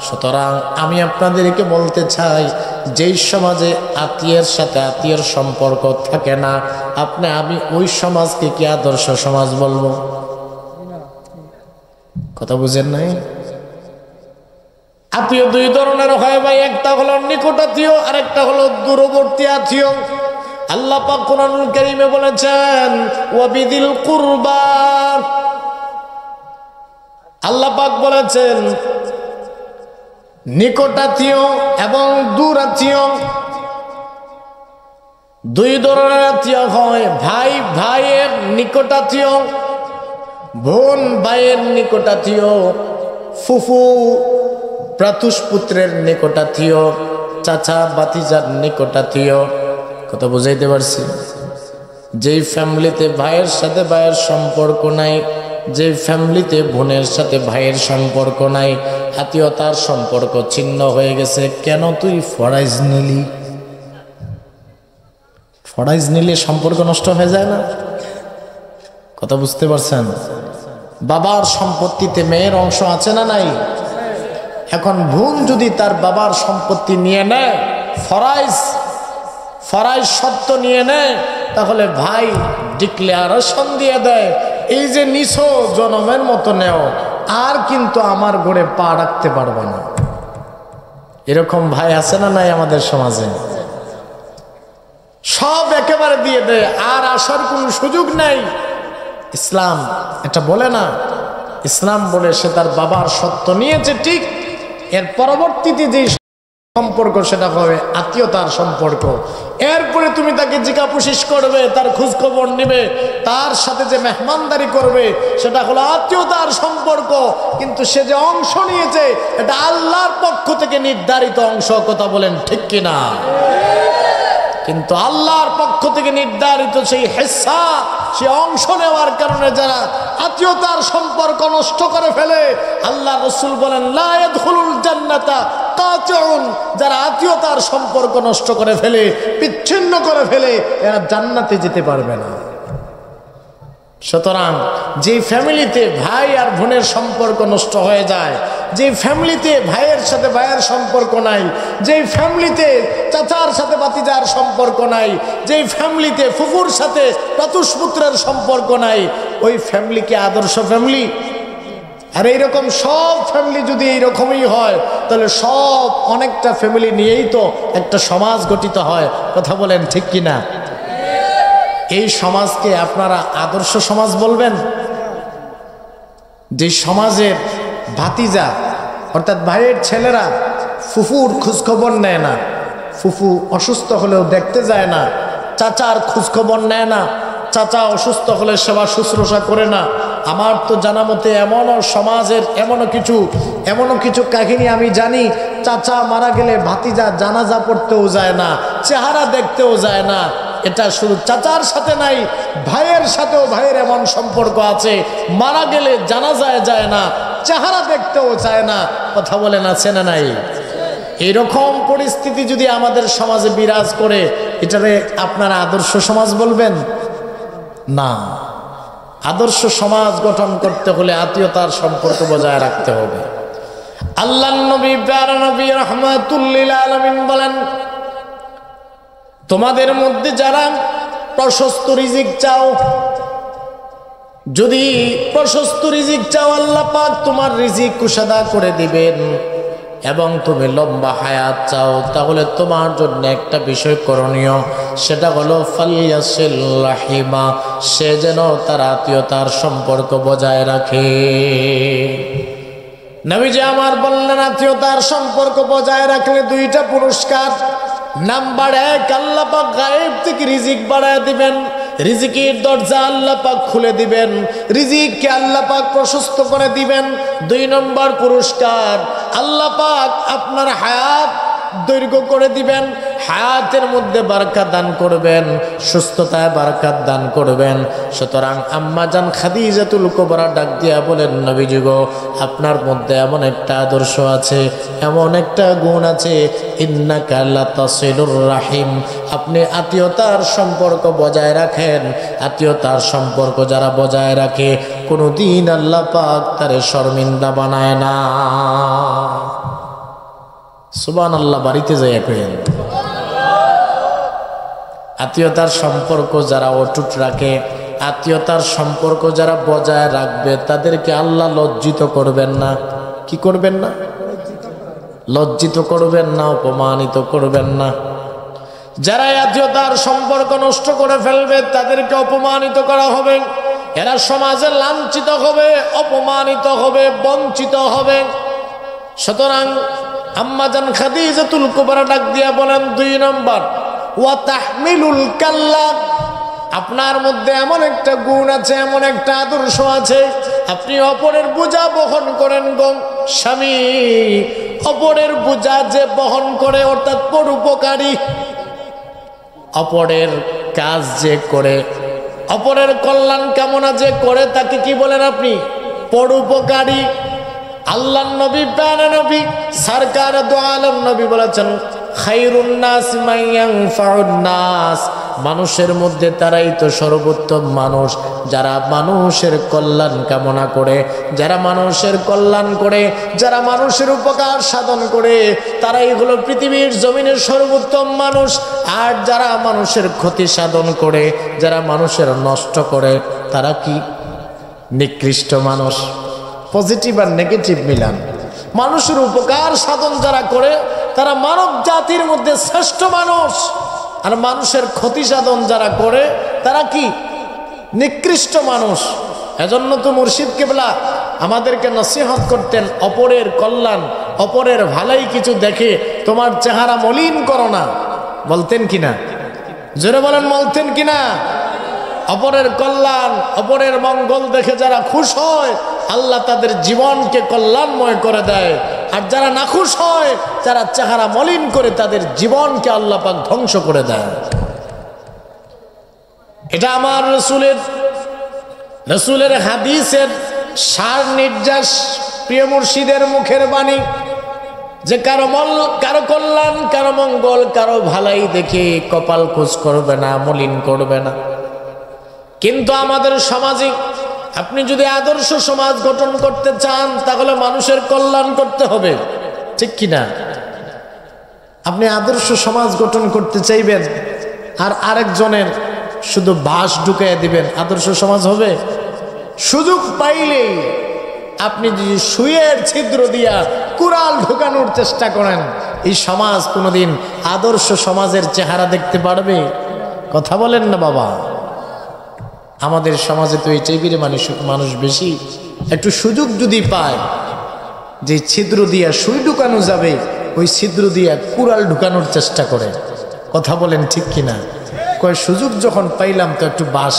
সুতরাং আমি আপনাদেরকে বলতে চাই, যেই সমাজে আত্মীয়ের সাথে আত্মীয়ের সম্পর্ক থাকে না, আমি ওই সমাজকে কি আদর্শ সমাজ বলবো? কথা বুঝেন নাই? আত্মীয় দুই ধরনের হয় ভাই, একটা হলো নিকট আত্মীয়, আর একটা হলো দূরবর্তী আত্মীয়। আল্লাহ পাক কোরআনুল কারীমে বলেছেন, ওয়াবিদিল কুরবা, আল্লাহ পাক বলেছেন নিকট আত্মীয় এবং দূর আত্মীয়, দুই ধরনের আত্মীয় হয়। ভাই ভাইয়ের নিকট আত্মীয়, বোন ভাইয়ের নিকট আত্মীয়, ফুফু ভ্রাতুষ্পুত্রের নিকটাত্মীয়, চাচা বাতিজার নিকটাত্মীয়। কথা বুঝাইতে পারছি? যেই ফ্যামিলিতে ভাইয়ের সাথে ভাইয়ের সম্পর্ক নাই, যে ফ্যামিলিতে বোনের সাথে ভাইয়ের সম্পর্ক নাই, আত্মীয়তার সম্পর্ক ছিন্ন হয়ে গেছে। কেন তুই ফরাইজ নিলি? ফরাইজ নিলে সম্পর্ক নষ্ট হয়ে যায় না? কথা বুঝতে পারছেন? বাবার সম্পত্তিতে মেয়ের অংশ আছে না নাই? এখন বোন যদি তার বাবার সম্পত্তি নিয়ে নেয়, ফরাইজ সত্য নিয়ে নেয়, তাহলে ভাই ডিক্লেয়ারেশন দিয়ে দেয়, এই যে নিছো জনমের মতো নেও, আর কিন্তু আমার ঘরে পা রাখতে পারবে না। এরকম ভাই আছে না নাই আমাদের সমাজে? সব একেবারে দিয়ে দেয়, আর আসার কোনো সুযোগ নাই। ইসলাম এটা বলে না। ইসলাম বলে সে তার বাবার সত্য নিয়েছে ঠিক, এর পরবর্তীতে যে সম্পর্ক সেটা হবে আত্মীয়তার সম্পর্ক। এরপরে তুমি তাকে জিজ্ঞাপুষিশ করবে, তার খোঁজ খবর নিবে, তার সাথে যে মেহমানদারি করবে, সেটা হলো আত্মীয়তার সম্পর্ক। কিন্তু সে যে অংশ নিয়েছে, এটা আল্লাহর পক্ষ থেকে নির্ধারিত অংশ। কথা বলেন ঠিক কিনা? কিন্তু আল্লাহর পক্ষ থেকে নির্ধারিত সেই হিস্সা, সে অংশ নেওয়ার কারণে যারা আত্মীয়তার সম্পর্ক নষ্ট করে ফেলে, আল্লাহ রাসূল বলেন লা ইয়াদখুলুল জান্নাতা কাতিউন, যারা আত্মীয়তার সম্পর্ক নষ্ট করে ফেলে, বিচ্ছিন্ন করে ফেলে, এরা জান্নাতে যেতে পারবে না। সুতরাং যে ফ্যামিলিতে ভাই আর বোনের সম্পর্ক নষ্ট হয়ে যায়, যে ফ্যামিলিতে ভাইয়ের সাথে ভাইয়ের সম্পর্ক নাই, যে ফ্যামিলিতে চাচার সাথে ভাতিজার সম্পর্ক নাই, যে ফ্যামিলিতে ফুফুর সাথে ভ্রাতুষ্পুত্রের সম্পর্ক নাই, ওই ফ্যামিলি কি আদর্শ ফ্যামিলি? আর এইরকম সব ফ্যামিলি যদি এইরকমই হয়, তাহলে সব অনেকটা ফ্যামিলি নিয়েই তো একটা সমাজ গঠিত হয়। কথা বলেন ঠিক কিনা? এই সমাজকে আপনারা আদর্শ সমাজ বলবেন? যে সমাজের ভাতিজা অর্থাৎ ভাইয়ের ছেলেরা ফুফুর খোঁজখবর নেয় না, ফুফু অসুস্থ হলেও দেখতে যায় না, চাচার খোঁজখবর নেয় না, চাচা অসুস্থ হলে সেবা শুশ্রূষা করে না। আমার তো জানা মতে এমনও সমাজের এমনও কিছু কাহিনী আমি জানি, চাচা মারা গেলে ভাতিজা জানাজা পড়তেও যায় না, চেহারা দেখতেও যায় না। এটা শুধু চাচার সাথে নাই, ভাইয়ের সাথেও ভাইয়ের এমন সম্পর্ক আছে, মারা গেলে জানাজায় যায় না, চেহারা দেখতেও চায় না। কথা বলেন আছে না নাই? এরকম পরিস্থিতি যদি আমাদের সমাজে বিরাজ করে, এটারে আপনারা আদর্শ সমাজ বলবেন না। আদর্শ সমাজ গঠন করতে হলে আত্মীয়তার সম্পর্ক বজায় রাখতে হবে। আল্লাহর নবী প্যারা নবী রাহমাতুল লিল আলামিন বলেন, তোমাদের মধ্যে যারা প্রশস্ত রিজিক চাও, যদি প্রশস্ত রিজিক চাও আল্লাহ পাক তোমার রিজিক কুশাদা করে দিবেন। এবং তুমি লম্বা হায়াত চাও, তাহলে তোমার জন্য একটা বিষয় করণীয়, সেটা হলো ফালিয়াসিল রাহিমা, সে যেন তার আত্মীয়তার সম্পর্ক বজায় রাখে। নবীজি আমার বললেন আত্মীয়তার সম্পর্ক বজায় রাখলে দুইটা পুরস্কার। নাম্বার 1, আল্লাহ পাক গায়েব থেকে রিজিক বাড়ায় দিবেন, রিজিকের দরজা আল্লাহ পাক খুলে দিবেন, রিজিককে আল্লাহ পাক প্রশস্ত করে দিবেন। 2 নম্বর পুরস্কার, আল্লাহ পাক আপনার হায়াত দৈর্ঘ্য করে দিবেন, হায়াতের মধ্যে বারাকাত দান করবেন, সুস্থতায় বারাকাত দান করবেন। সুতরাং আম্মা জান খাদিজাতুল কুবরা ডাক দিয়া বলেন, নবীজি গো, আপনার মধ্যে এমন একটা আদর্শ আছে, এমন একটা গুণ আছে, ইন্নাকা লাতাসিলুর রাহিম, আপনি আত্মীয়তার সম্পর্ক বজায় রাখেন। আত্মীয়তার সম্পর্ক যারা বজায় রাখে কোনোদিন আল্লাহ পাক তারে শর্মিন্দা বানায় না। সুবহানাল্লাহ, বাড়িতে যাই কইেন। আত্মীয়তার সম্পর্ক যারা অটুট রাখে, আত্মীয়তার সম্পর্ক যারা বজায় রাখবে, তাদেরকে আল্লাহ লজ্জিত করবেন না। কি করবেন না? লজ্জিত করবেন না, অপমানিত করবেন না। যারা আত্মীয়তার সম্পর্ক নষ্ট করে ফেলবে, তাদেরকে অপমানিত করা হবে, এরা সমাজে লাঞ্ছিত হবে, অপমানিত হবে, বঞ্চিত হবে। সুতরাং আম্মা জান খাদিজাতুল কুবরা ডাক দিয়া বলেন, 2 নম্বর, ওয়া তাহমিলুল কাল্লা, আপনার মধ্যে এমন একটা গুণ আছে, এমন একটা আদর্শ আছে, আপনি অপরের বোঝা বহন করেন গো। স্বামী অপরের বোঝা যে বহন করে, অর্থাৎ পরোপকারী, অপরের কাজ যে করে, অপরের কল্যাণ কামনা যে করে, তাকে কি বলেন আপনি? পরোপকারী। আল্লাহ নবী, প্রাণে নবী, সরকার দু আলম নবী বলেছেন, খায়রুন নাস মান ইয়ানফাউন নাস, মানুষের মধ্যে তারাই তো সর্বোত্তম মানুষ, যারা মানুষের কল্যাণ কামনা করে, যারা মানুষের কল্যাণ করে, যারা মানুষের উপকার সাধন করে, তারাই হলো পৃথিবীর জমিনের সর্বোত্তম মানুষ। আর যারা মানুষের ক্ষতি সাধন করে, যারা মানুষের নষ্ট করে, তারা কি? নিকৃষ্ট মানুষ। পজিটিভ আর নেগেটিভ মিলান। মানুষের উপকার সাধন যারা করে, তারা মানব জাতির মধ্যে শ্রেষ্ঠ মানুষ। আর মানুষের ক্ষতি সাধন যারা করে, তারা কি? নিকৃষ্ট মানুষ। এজন্য তো মুর্শিদ কেবলা আমাদেরকে নসিহত করতেন, অপরের কল্যাণ, অপরের ভালাই কিছু দেখে তোমার চেহারা মলিন করো না। বলতেন কিনা? জোরে বলেন, বলতেন কিনা? অপরের কল্যাণ, অপরের মঙ্গল দেখে যারা খুশ হয়, আল্লাহ তাদের জীবনকে কল্যাণময় করে দেয়। আর যারা নাখুশ হয়, যারা চেহারা মলিন করে, তাদের জীবনকে আল্লাহ পাক ধ্বংস করে দেয়। এটা আমার রসুলের হাদিসের সার নির্যাস, প্রিয় মুর্শিদের মুখের বাণী, যে কারো কল্যাণ, কারো মঙ্গল, কারো ভালাই দেখে কপাল কুঁচ করবে না, মলিন করবে না। কিন্তু আমাদের সমাজে আপনি যদি আদর্শ সমাজ গঠন করতে চান, তাহলে মানুষের কল্যাণ করতে হবে, ঠিক কিনা? আপনি আদর্শ সমাজ গঠন করতে চাইবেন আর আরেকজনের শুধু বাস ঢুকাইয়া দিবেন, আদর্শ সমাজ হবে? সুযোগ পাইলেই আপনি যদি সুইয়ের ছিদ্র দিয়া কুড়াল ঢুকানোর চেষ্টা করেন, এই সমাজ কোনোদিন আদর্শ সমাজের চেহারা দেখতে পারবে? কথা বলেন না বাবা। আমাদের সমাজে তো এই টাইপের মানুষ বেশি। একটু সুযোগ যদি পায়, যে ছিদ্র দিয়া সুই ঢুকানো যাবে, ওই ছিদ্র দিয়া কুড়াল ঢুকানোর চেষ্টা করে। কথা বলেন ঠিক কিনা? কয় সুযোগ যখন পাইলাম তো একটু বাঁশ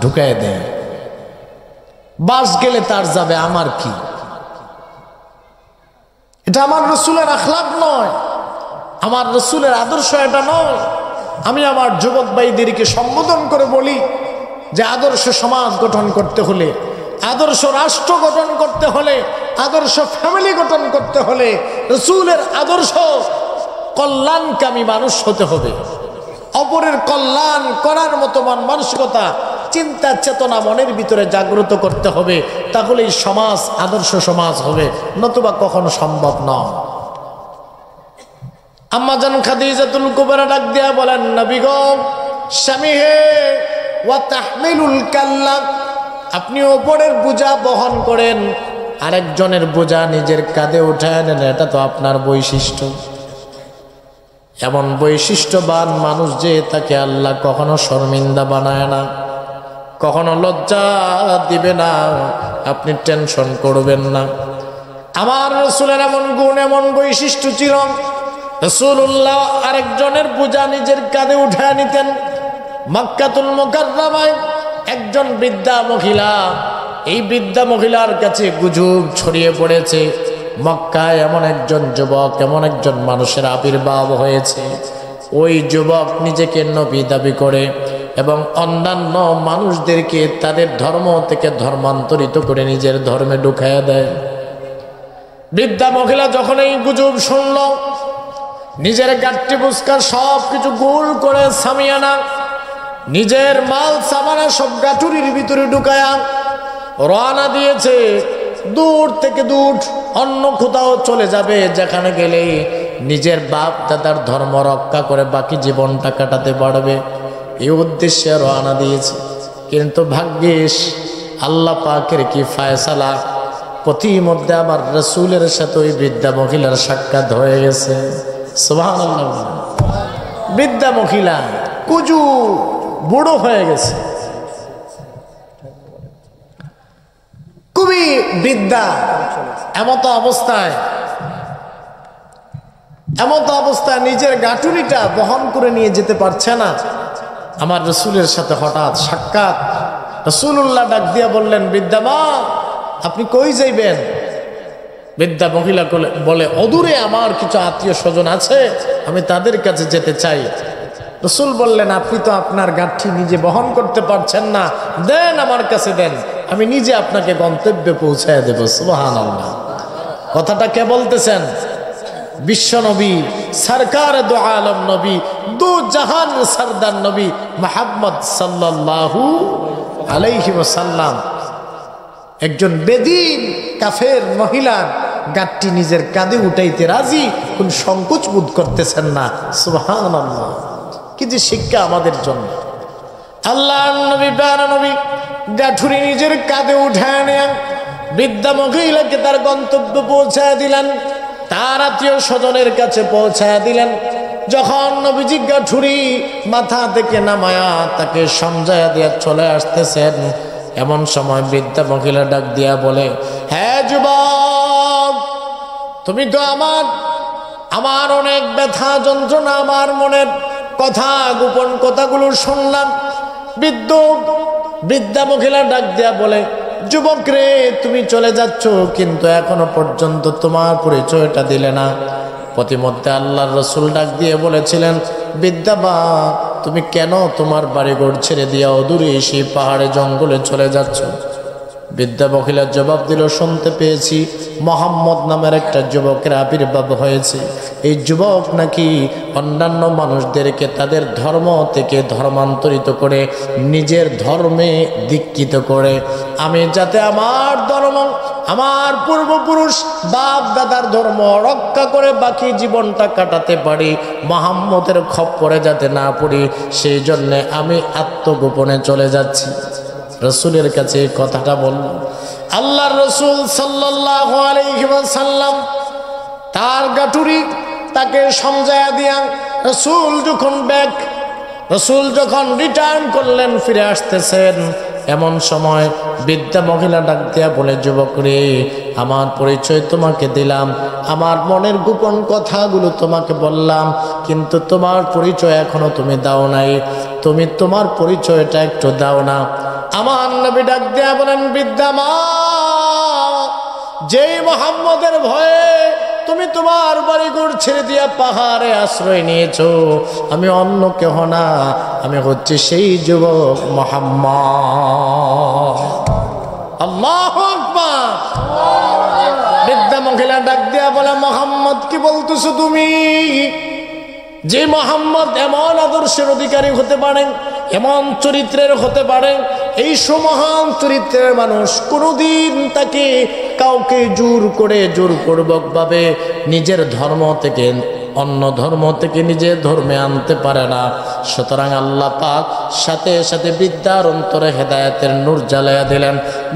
ঢুকায় দেয়, বাঁশ গেলে তার যাবে, আমার কি? এটা আমার রসুলের আখলাক নয়, আমার রসুলের আদর্শ এটা নয়। আমি আমার যুবক ভাইদেরকে সম্বোধন করে বলি যে আদর্শ সমাজ গঠন করতে হলে, আদর্শ রাষ্ট্র গঠন করতে হলে, আদর্শ ফ্যামিলি গঠন করতে হলে রসুলের আদর্শ কল্যাণকামী মানুষ হতে হবে। অপরের কল্যাণ করার মতো মানসিকতা, চিন্তা চেতনা মনের ভিতরে জাগ্রত করতে হবে, তাহলে এই সমাজ আদর্শ সমাজ হবে, নতুবা কখনো সম্ভব নয়। আম্মা জান খাদিজাতুল কুবরা ডাক দিয়া বলেন, নবী গো, স্বামী হে, ওয়া তাহমিলুল কাল্লা, আপনি ওপরের বোঝা বহন করেন, আরেকজনের বোঝা নিজের কাঁধে উঠায় নেন, এটা তো আপনার বৈশিষ্ট্য। এমন বৈশিষ্ট্যবান মানুষ যে, তাকে আল্লাহ কখনো শর্মিন্দা বানায় না, কখনো লজ্জা দিবে না, আপনি টেনশন করবেন না। আমার রাসূলের এমন গুণ, এমন বৈশিষ্ট্য ছিল, রাসূলুল্লাহ আরেকজনের বোঝা নিজের কাঁধে উঠায় নিতেন। মক্কাতুল মুকাররমায় একজন বৃদ্ধা মহিলা, এই বৃদ্ধা মহিলার কাছে গুজব ছড়িয়ে পড়েছে, মক্কায় এমন একজন যুবক, এমন একজন মানুষের আবির্ভাব হয়েছে। ওই যুবক নিজেকে নবী দাবি করে এবং অন্যান্য মানুষদেরকে তাদের ধর্ম থেকে ধর্মান্তরিত করে নিজের ধর্মে ঢুকাইয়া দেয়। বৃদ্ধা মহিলা যখন এই গুজব শুনল, নিজের গাট্টি বুস্কার সব কিছু গোল করে সামিয়ানা, নিজের মাল সামানা সব গাঠুরির ভিতরে ঢুকায়া রওনা দিয়েছে। দূর থেকে দূর অন্য কোথাও চলে যাবে, যেখানে গেলে নিজের বাপ দাদার ধর্ম রক্ষা করে বাকি জীবনটা কাটাতে পারবে, এই উদ্দেশ্যে রওনা দিয়েছে। কিন্তু ভাগ্যিস আল্লাহ পাকের কি ফায়সালা, পথিমধ্যে আমার রাসূলের সাথে ওই বৃদ্ধা মহিলার সাক্ষাৎ হয়ে গেছে। সুবহানাল্লাহ। বৃদ্ধা মহিলা কুজু বুড়ো হয়ে গেছে, খুবই বৃদ্ধা। এমত অবস্থায় নিজের গাঁটুরিটা বহন করে নিয়ে যেতে পারছে না। আমার রাসূলের সাথে হঠাৎ সাক্ষাৎ। রাসূলুল্লাহ ডাক দিয়া বললেন, বৃদ্ধা মা, আপনি কই যাইবেন? বৃদ্ধা মহিলা বলে, অদূরে আমার কিছু আত্মীয় স্বজন আছে, আমি তাদের কাছে যেতে চাই। রাসূল বললেন, আপনি তো আপনার গাঁঠি নিজে বহন করতে পারছেন না, দেন আমার কাছে দেন, আমি নিজে আপনাকে গন্তব্যে পৌঁছায় দেব। সুবহানাল্লাহ। কথাটা কে বলতেছেন? বিশ্ব নবী, সরকার দু আলম নবী, দু জাহান সরদার নবী মুহাম্মদ সাল্লাল্লাহু আলাইহি ওয়াসাল্লাম। একজন বেদিন কাফের মহিলার গাঁটটি নিজের কাঁধে উঠাইতে রাজি, কোন সংকোচ বোধ করতেছেন না। সুবহানাল্লাহ। কি যে শিক্ষা আমাদের জন্য। আল্লাহর নবী, প্যারা নবী গাঁঠুরি নিজের কাঁধে উঠায় নেন, বৃদ্ধা মহিলাকে তার গন্তব্য পৌঁছায় দিলেন, তার আত্মীয় স্বজনের কাছে পৌঁছায় দিলেন। যখন নবীজি গাঁঠুরি মাথা থেকে নামায়া তাকে সমঝায়া দিয়া চলে আসতেছেন, এমন সময় বৃদ্ধা মহিলা ডাক দিয়া বলে, হ্যাঁ যুবক, তুমি তো আমার অনেক ব্যথা যন্ত্রণা, আমার মনের কথা, গোপন কথাগুলো শুনলাম। বৃদ্ধা মহিলা ডাক দিয়া বলে, যুবক রে, তুমি চলে যাচ্ছ, কিন্তু এখনো পর্যন্ত তোমার পরিচয়টা দিলে না। প্রতিমধ্যে আল্লাহর রাসূল ডাক দিয়ে বলেছিলেন, বৃদ্ধা মা, তুমি কেন তোমার বাড়িঘর ছেড়ে দিয়া অদূরে সেই পাহাড়ে জঙ্গলে চলে যাচ্ছ? বৃদ্ধা মহিলা জবাব দিল, শুনতে পেয়েছি মোহাম্মদ নামের একটা যুবকের আবির্ভাব হয়েছে। এই যুবক নাকি অন্যান্য মানুষদেরকে তাদের ধর্ম থেকে ধর্মান্তরিত করে নিজের ধর্মে দীক্ষিত করে। আমি যাতে আমার ধর্ম, আমার পূর্বপুরুষ বাপ দাদার ধর্ম রক্ষা করে বাকি জীবনটা কাটাতে পারি, মুহাম্মদের খপ্পরে যাতে না পড়ি, সেই জন্যে আমি আত্মগোপনে চলে যাচ্ছি। রাসূলের কাছে কথাটা বলল। আল্লাহর রাসূল সাল্লাল্লাহু আলাইহি ওয়াসাল্লাম তার গাঁটুরি তাকে সমঝায়া দিয়া রাসূল যখন রিটার্ন করলেন, ফিরে আসতেছেন, এমন সময় বৃদ্ধা মহিলা ডাক দিয়া বলে, যুবক রে, আমার পরিচয় তোমাকে দিলাম, আমার মনের গোপন কথাগুলো তোমাকে বললাম, কিন্তু তোমার পরিচয় এখনো তুমি দাও নাই, তুমি তোমার পরিচয়টা একটু দাও না। আমার নবী ডাক দিয়া বলেন, বৃদ্ধা মা, যেই মুহাম্মদের ভয়ে তুমি তোমার বাড়িঘর ছেড়ে দিয়া পাহাড়ে আশ্রয় নিয়েছো, আমি অন্য কেহ না, আমি হচ্ছে সেই যুবক মুহাম্মদ। আল্লাহু আকবার। বৃদ্ধা মহিলা ডাক দিয়া বলে, মুহাম্মদ কি বলতেছো তুমি? যে মুহাম্মদ এমন আদর্শের অধিকারী হতে পারেন, এমন চরিত্রের হতে পারেন, এই সমহান চরিত্রের মানুষ কোনোদিন তাকে কাউকে জোরপূর্বক ভাবে নিজের ধর্ম থেকে অন্য ধর্ম থেকে নিজের ধর্মে আনতে পারে না। সুতরাং আল্লাহ পাক সাথে সাথে বৃদ্ধার অন্তরে হেদায়েতের নূর জ্বালাইয়া দিলেন।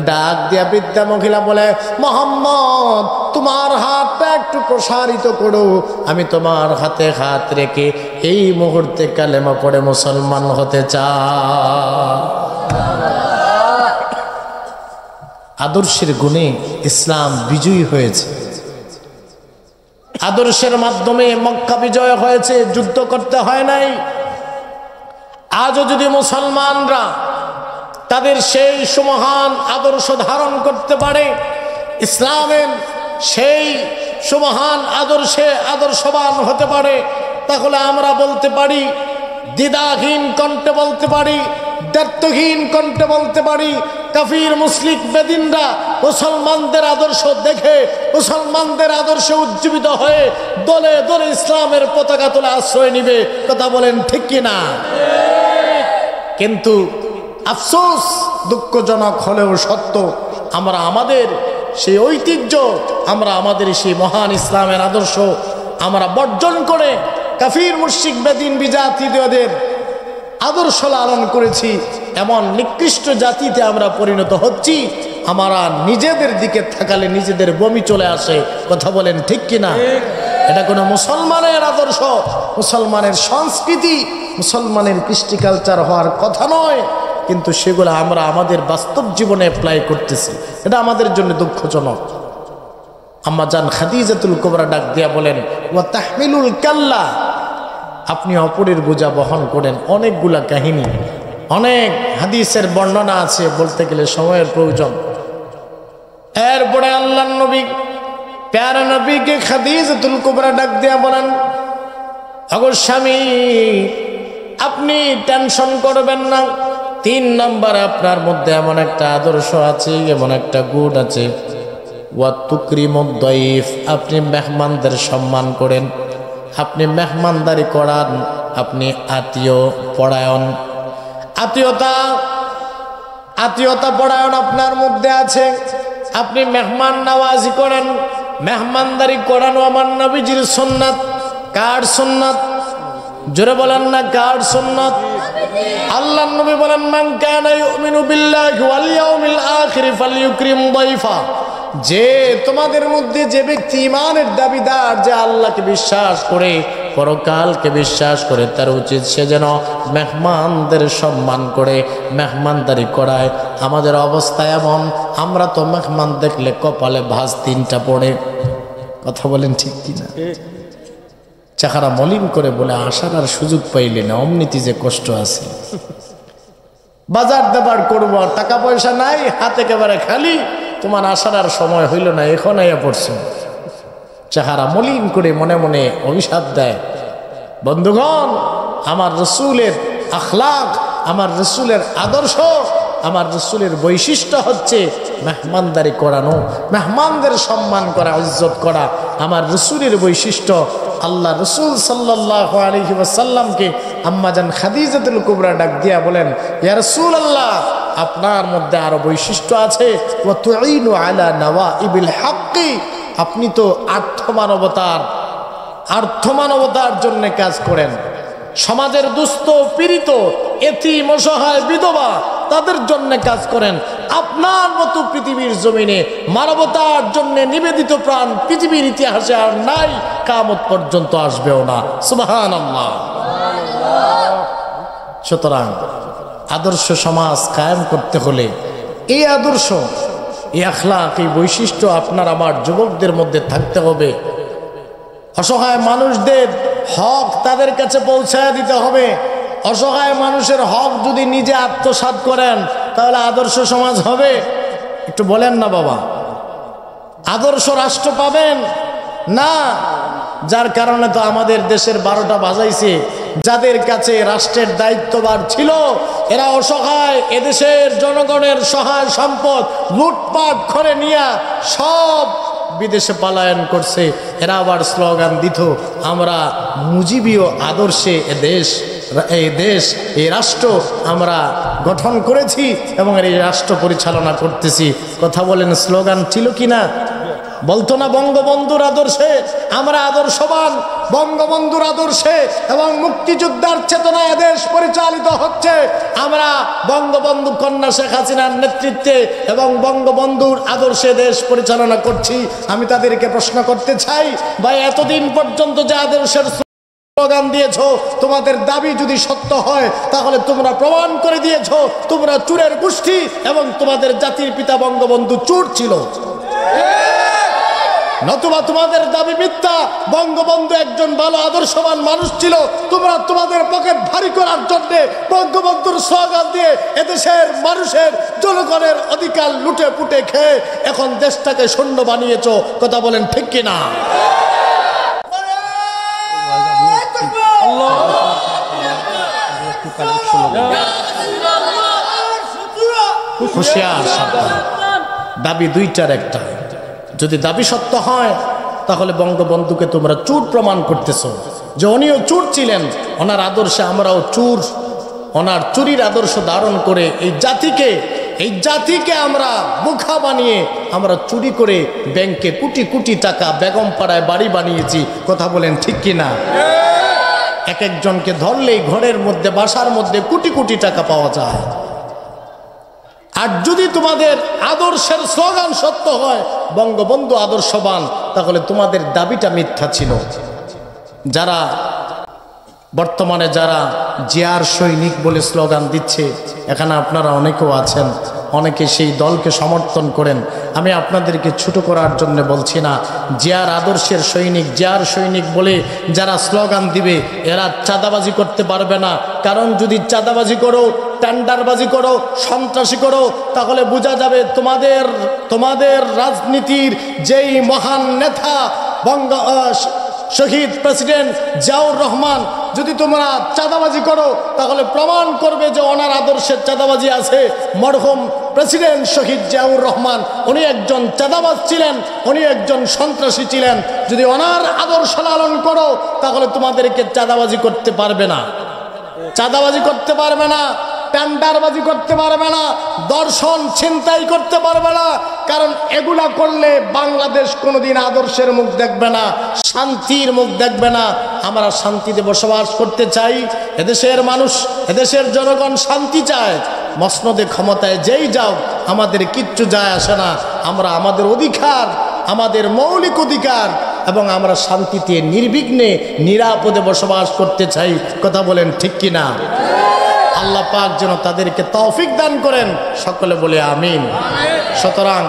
ডাক দিয়া বৃদ্ধা মহিলা বলে, মোহাম্মদ তোমার হাতটা একটু প্রসারিত করো, আমি তোমার হাতে হাত রেখে এই মুহূর্তে কালেমা পড়ে মুসলমান হতে চাই। আদর্শের গুণে ইসলাম বিজয়ী হয়েছে। আদর্শের মাধ্যমে মক্কা বিজয় হয়েছে, যুদ্ধ করতে হয় নাই। আজও যদি মুসলমানরা তাদের সেই সুমহান আদর্শ ধারণ করতে পারে, ইসলামের সেই সুমহান আদর্শে আদর্শবান হতে পারে, তাহলে আমরা বলতে পারি, দ্বিধাহীন কণ্ঠে বলতে পারি, দ্ব্যর্থহীন কণ্ঠে বলতে পারি, কাফির মুশরিক বেদিনরা মুসলমানদের আদর্শ দেখে, মুসলমানদের আদর্শে উজ্জীবিত হয়ে দলে দলে ইসলামের পতাকা তোলা আশ্রয় নিবে। কথা বলেন ঠিক কিনা? কিন্তু আফসোস, দুঃখজনক হলেও সত্য, আমরা আমাদের সেই ঐতিহ্য, আমরা আমাদের সেই মহান ইসলামের আদর্শ আমরা বর্জন করে কাফির মুশরিক বেদিন বিজাতীয়দের আদর্শ লালন করেছি। এমন নিকৃষ্ট জাতিতে আমরা পরিণত হচ্ছি, আমরা নিজেদের দিকে থাকালে নিজেদের বমি চলে আসে। কথা বলেন ঠিক কিনা? এটা কোনো মুসলমানের আদর্শ, মুসলমানের সংস্কৃতি, মুসলমানের কৃষ্টি কালচার হওয়ার কথা নয়, কিন্তু সেগুলো আমরা আমাদের বাস্তব জীবনে অ্যাপ্লাই করতেছি। এটা আমাদের জন্য দুঃখজনক। আম্মা জান খাদিজাতুল কুবরা ডাক দিয়া বলেন, ওয়া তাহমিলুল কাল্লা, আপনি অপরের বোঝা বহন করেন। অনেকগুলা কাহিনী, অনেক হাদিসের বর্ণনা আছে, বলতে গেলে সময়ের প্রয়োজন। এরপরে আল্লাহর নবী, প্যারা নবীকে খাদিজাতুল কুবরা ডাক দিয়া বলেন, আগো স্বামী, আপনি টেনশন করবেন না। 3 নম্বর, আপনার মধ্যে এমন একটা আদর্শ আছে, এমন একটা গুণ আছে, ওয়া তুকরিমুদ দাইফ, আপনি মেহমানদের সম্মান করেন, আপনি মেহমানদারি করান, আপনি আত্মীয় পরায়ণ, আত্মীয়তা পরায়ণ আপনার মধ্যে আছে। আপনি মেহমান নওয়াজি করেন, মেহমানদারি করানো আমার নবীজির সুন্নাত। কার সুন্নাত? জোরে বলেন না, কার সুন্নাত? আল্লাহর নবী বলেন, মান কানা ইউমিনু বিল্লাহি ওয়াল ইয়াউমিল আখির ফালইউকরিম দাইফা, যে তোমাদের মধ্যে যে ব্যক্তি ঈমানের দাবিদার, যে আল্লাহকে বিশ্বাস করে, পরকালকে বিশ্বাস করে, তার উচিত সে যেন মেহমানদের সম্মান করে, মেহমানদারি করায়। আমাদের অবস্থা এমন, আমরা তো মেহমান দেখলে কপালে ভাঁজ 3টা পড়ে। কথা বলেন ঠিক কিনা? চেহারা মলিন করে বলে, আসার আর সুযোগ পাইলে না, অমনিতি যে কষ্ট আছে। বাজার দেবার করবো, আর টাকা পয়সা নাই, হাতে একেবারে খালি, তোমার আসার আর সময় হইল না, এখন আইয়া পড়ছো। চেহারা মলিন করে মনে মনে অভিশাপ দেয়। বন্ধুগণ, আমার রসুলের আখলাক, আমার রসুলের আদর্শ, আমার রসুলের বৈশিষ্ট্য হচ্ছে মেহমানদারি করানো, মেহমানদের সম্মান করা, ইজ্জত করা আমার রসুলের বৈশিষ্ট্য। আল্লাহ রসুল সাল্লাল্লাহু আলাইহি ওয়াসাল্লামকে আম্মা জান খাদিজাতুল কুবরা ডাক দিয়া বলেন, ইয়া রাসূলুল্লাহ, আপনার মধ্যে আরো বৈশিষ্ট্য আছে, ওয়া তুঈনু আলা নওয়াইবিল হাক্কি, আপনি তো আর্থমানবতার জন্য কাজ করেন। সমাজের দুস্থ পীড়িত এতিম অসহায় বিধবা তাদের জন্য কাজ করেন। আপনার মতো পৃথিবীর জমিনে মানবতার জন্য নিবেদিত প্রাণ পৃথিবীর ইতিহাসে আর নাই, কিয়ামত পর্যন্ত আসবেও না। সুবহানাল্লাহ। সুতরাং আদর্শ সমাজ কায়েম করতে হলে এই আদর্শ, এই আখলাক, এই বৈশিষ্ট্য আপনার আমার যুবকদের মধ্যে থাকতে হবে। অসহায় মানুষদের হক তাদের কাছে পৌঁছায় দিতে হবে। অসহায় মানুষের হক যদি নিজে আত্মসাৎ করেন, তাহলে আদর্শ সমাজ হবে? একটু বলেন না বাবা, আদর্শ রাষ্ট্র পাবেন না। যার কারণে তো আমাদের দেশের 12টা বাজাইছে। যাদের কাছে রাষ্ট্রের দায়িত্বভার ছিল, এরা অসহায় এদেশের জনগণের সহায় সম্পদ লুটপাট করে নিয়ে সব বিদেশে পলায়ন করছে। এরা আবার স্লোগান দিত, আমরা মুজিবীয় আদর্শে এই দেশ এই রাষ্ট্র আমরা গঠন করেছি এবং এই রাষ্ট্র পরিচালনা করতেছি। কথা বলেন, স্লোগান ছিল কি না? বলতো না বঙ্গবন্ধুর আদর্শে আমরা আদর্শবান, বঙ্গবন্ধুর আদর্শে এবং মুক্তিযোদ্ধার চেতনায় দেশ পরিচালিত হচ্ছে। আমরা বঙ্গবন্ধু কন্যা শেখ হাসিনার নেতৃত্বে এবং বঙ্গবন্ধুর আদর্শে দেশ পরিচালনা করছি। আমি তাদেরকে প্রশ্ন করতে চাই, ভাই এতদিন পর্যন্ত যে আদর্শের স্লোগান দিয়েছো, তোমাদের দাবি যদি সত্য হয় তাহলে তোমরা প্রমাণ করে দিয়েছো তোমরা চোরের গোষ্ঠী এবং তোমাদের জাতির পিতা বঙ্গবন্ধু চোর ছিল। নতুবা তোমাদের দাবি মিথ্যা, বঙ্গবন্ধু একজন ভালো আদর্শবান মানুষ ছিল। তোমরা তোমাদের পকেট ভারী করার জন্য বঙ্গবন্ধুর স্লোগান দিয়ে এদেশের মানুষের জনগণের অধিকার লুটে পুটে খেয়ে এখন দেশটাকে শূন্য বানিয়েছো। কথা বলেন ঠিক কিনা? হুঁশিয়ার সাবধান, দাবি দুইটার একটা। যদি দাবি সত্য হয় তাহলে বঙ্গবন্ধুকে তোমরা চোর প্রমাণ করতেছো, যে উনিও চোর ছিলেন, ওনার আদর্শে আমরাও চোর। ওনার চুরির আদর্শ ধারণ করে এই জাতিকে আমরা বোকা বানিয়ে আমরা চুরি করে ব্যাংকে কোটি কোটি টাকা বেগম পাড়ায় বাড়ি বানিয়েছি। কথা বলেন ঠিক কিনা? এক একজনকে ধরলেই ঘরের মধ্যে বাসার মধ্যে কোটি কোটি টাকা পাওয়া যায়। আর যদি তোমাদের আদর্শের স্লোগান সত্য হয়, বঙ্গবন্ধু আদর্শবান, তাহলে তোমাদের দাবিটা মিথ্যা ছিল। যারা বর্তমানে যারা জিয়ার সৈনিক বলে স্লোগান দিচ্ছে, এখানে আপনারা অনেকেও আছেন, অনেকে সেই দলকে সমর্থন করেন। আমি আপনাদেরকে ছোট করার জন্য বলছি না। জিয়ার আদর্শের সৈনিক, জিয়ার সৈনিক বলে যারা স্লোগান দিবে এরা চাঁদাবাজি করতে পারবে না। কারণ যদি চাঁদাবাজি করো, টেন্ডারবাজি করো, সন্ত্রাসী করো, তাহলে বোঝা যাবে তোমাদের রাজনীতির যেই মহান নেতা শহীদ প্রেসিডেন্ট জিয়াউর রহমান, যদি তোমরা চাঁদাবাজি করো তাহলে প্রমাণ করবে যে ওনার আদর্শের চাঁদাবাজি আছে। মরহুম প্রেসিডেন্ট শহীদ জিয়াউর রহমান উনি একজন চাঁদাবাজ ছিলেন, উনি একজন সন্ত্রাসী ছিলেন। যদি ওনার আদর্শ লালন করো তাহলে তোমাদেরকে চাঁদাবাজি করতে পারবে না, চাঁদাবাজি করতে পারবে না, টেন্ডারবাজি করতে পারবে না, দর্শন ছিনতাই করতে পারবে না। কারণ এগুলা করলে বাংলাদেশ কোনোদিন আদর্শের মুখ দেখবে না, শান্তির মুখ দেখবে না। আমরা শান্তিতে বসবাস করতে চাই, এদেশের মানুষ, এদেশের জনগণ শান্তি চায়। মসনদে ক্ষমতায় যেই যাও আমাদের কিচ্ছু যায় আসে না। আমরা আমাদের অধিকার, আমাদের মৌলিক অধিকার এবং আমরা শান্তিতে নির্বিঘ্নে নিরাপদে বসবাস করতে চাই। কথা বলেন ঠিক কিনা? আল্লাহ পাক যেন তাদেরকে তৌফিক দান করেন, সকলে বলে আমিন। সুতরাং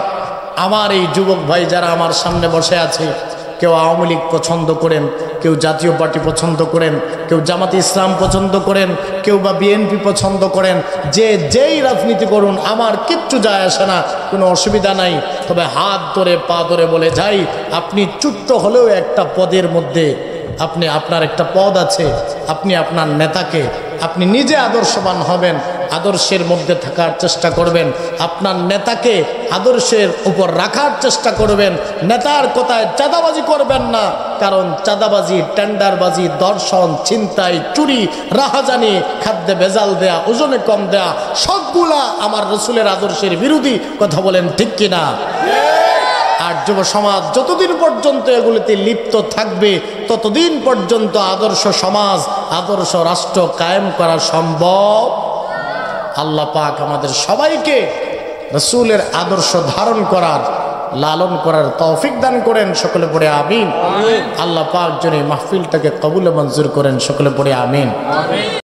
আমার এই যুবক ভাই যারা আমার সামনে বসে আছে, কেউ আওয়ামী লীগ পছন্দ করেন, কেউ জাতীয় পার্টি পছন্দ করেন, কেউ জামাতে ইসলাম পছন্দ করেন, কেউ বা বিএনপি পছন্দ করেন, যেই রাজনীতি করুন আমার কিচ্ছু যায় আসে না, কোনো অসুবিধা নাই। তবে হাত ধরে পা ধরে বলে যাই, আপনি ছোট্ট হলেও একটা পদের মধ্যে আপনার একটা পদ আছে, আপনি আপনার নেতাকে আপনি নিজে আদর্শবান হবেন, আদর্শের মধ্যে থাকার চেষ্টা করবেন, আপনার নেতাকে আদর্শের উপর রাখার চেষ্টা করবেন। নেতার কথায় চাঁদাবাজি করবেন না, কারণ চাঁদাবাজি, টেন্ডারবাজি, দর্শন, ছিনতাই, চুরি, রাহাজানি, খাদ্যে ভেজাল দেয়া, ওজনে কম দেয়া, সবগুলা আমার রসুলের আদর্শের বিরোধী। কথা বলেন ঠিক কিনা? আর যুব সমাজ যতদিন পর্যন্ত এগুলিতে লিপ্ত থাকবে ততদিন পর্যন্ত আদর্শ সমাজ, আদর্শ রাষ্ট্র কায়েম করা সম্ভব। আল্লাহ পাক আমাদের সবাইকে রসুলের আদর্শ ধারণ করার, লালন করার তৌফিক দান করেন। সকলে পড়ে আমিন। আল্লাহ পাক যেন এই মাহফিলটাকে কবুল মঞ্জুর করেন। সকলে পড়ে আমিন।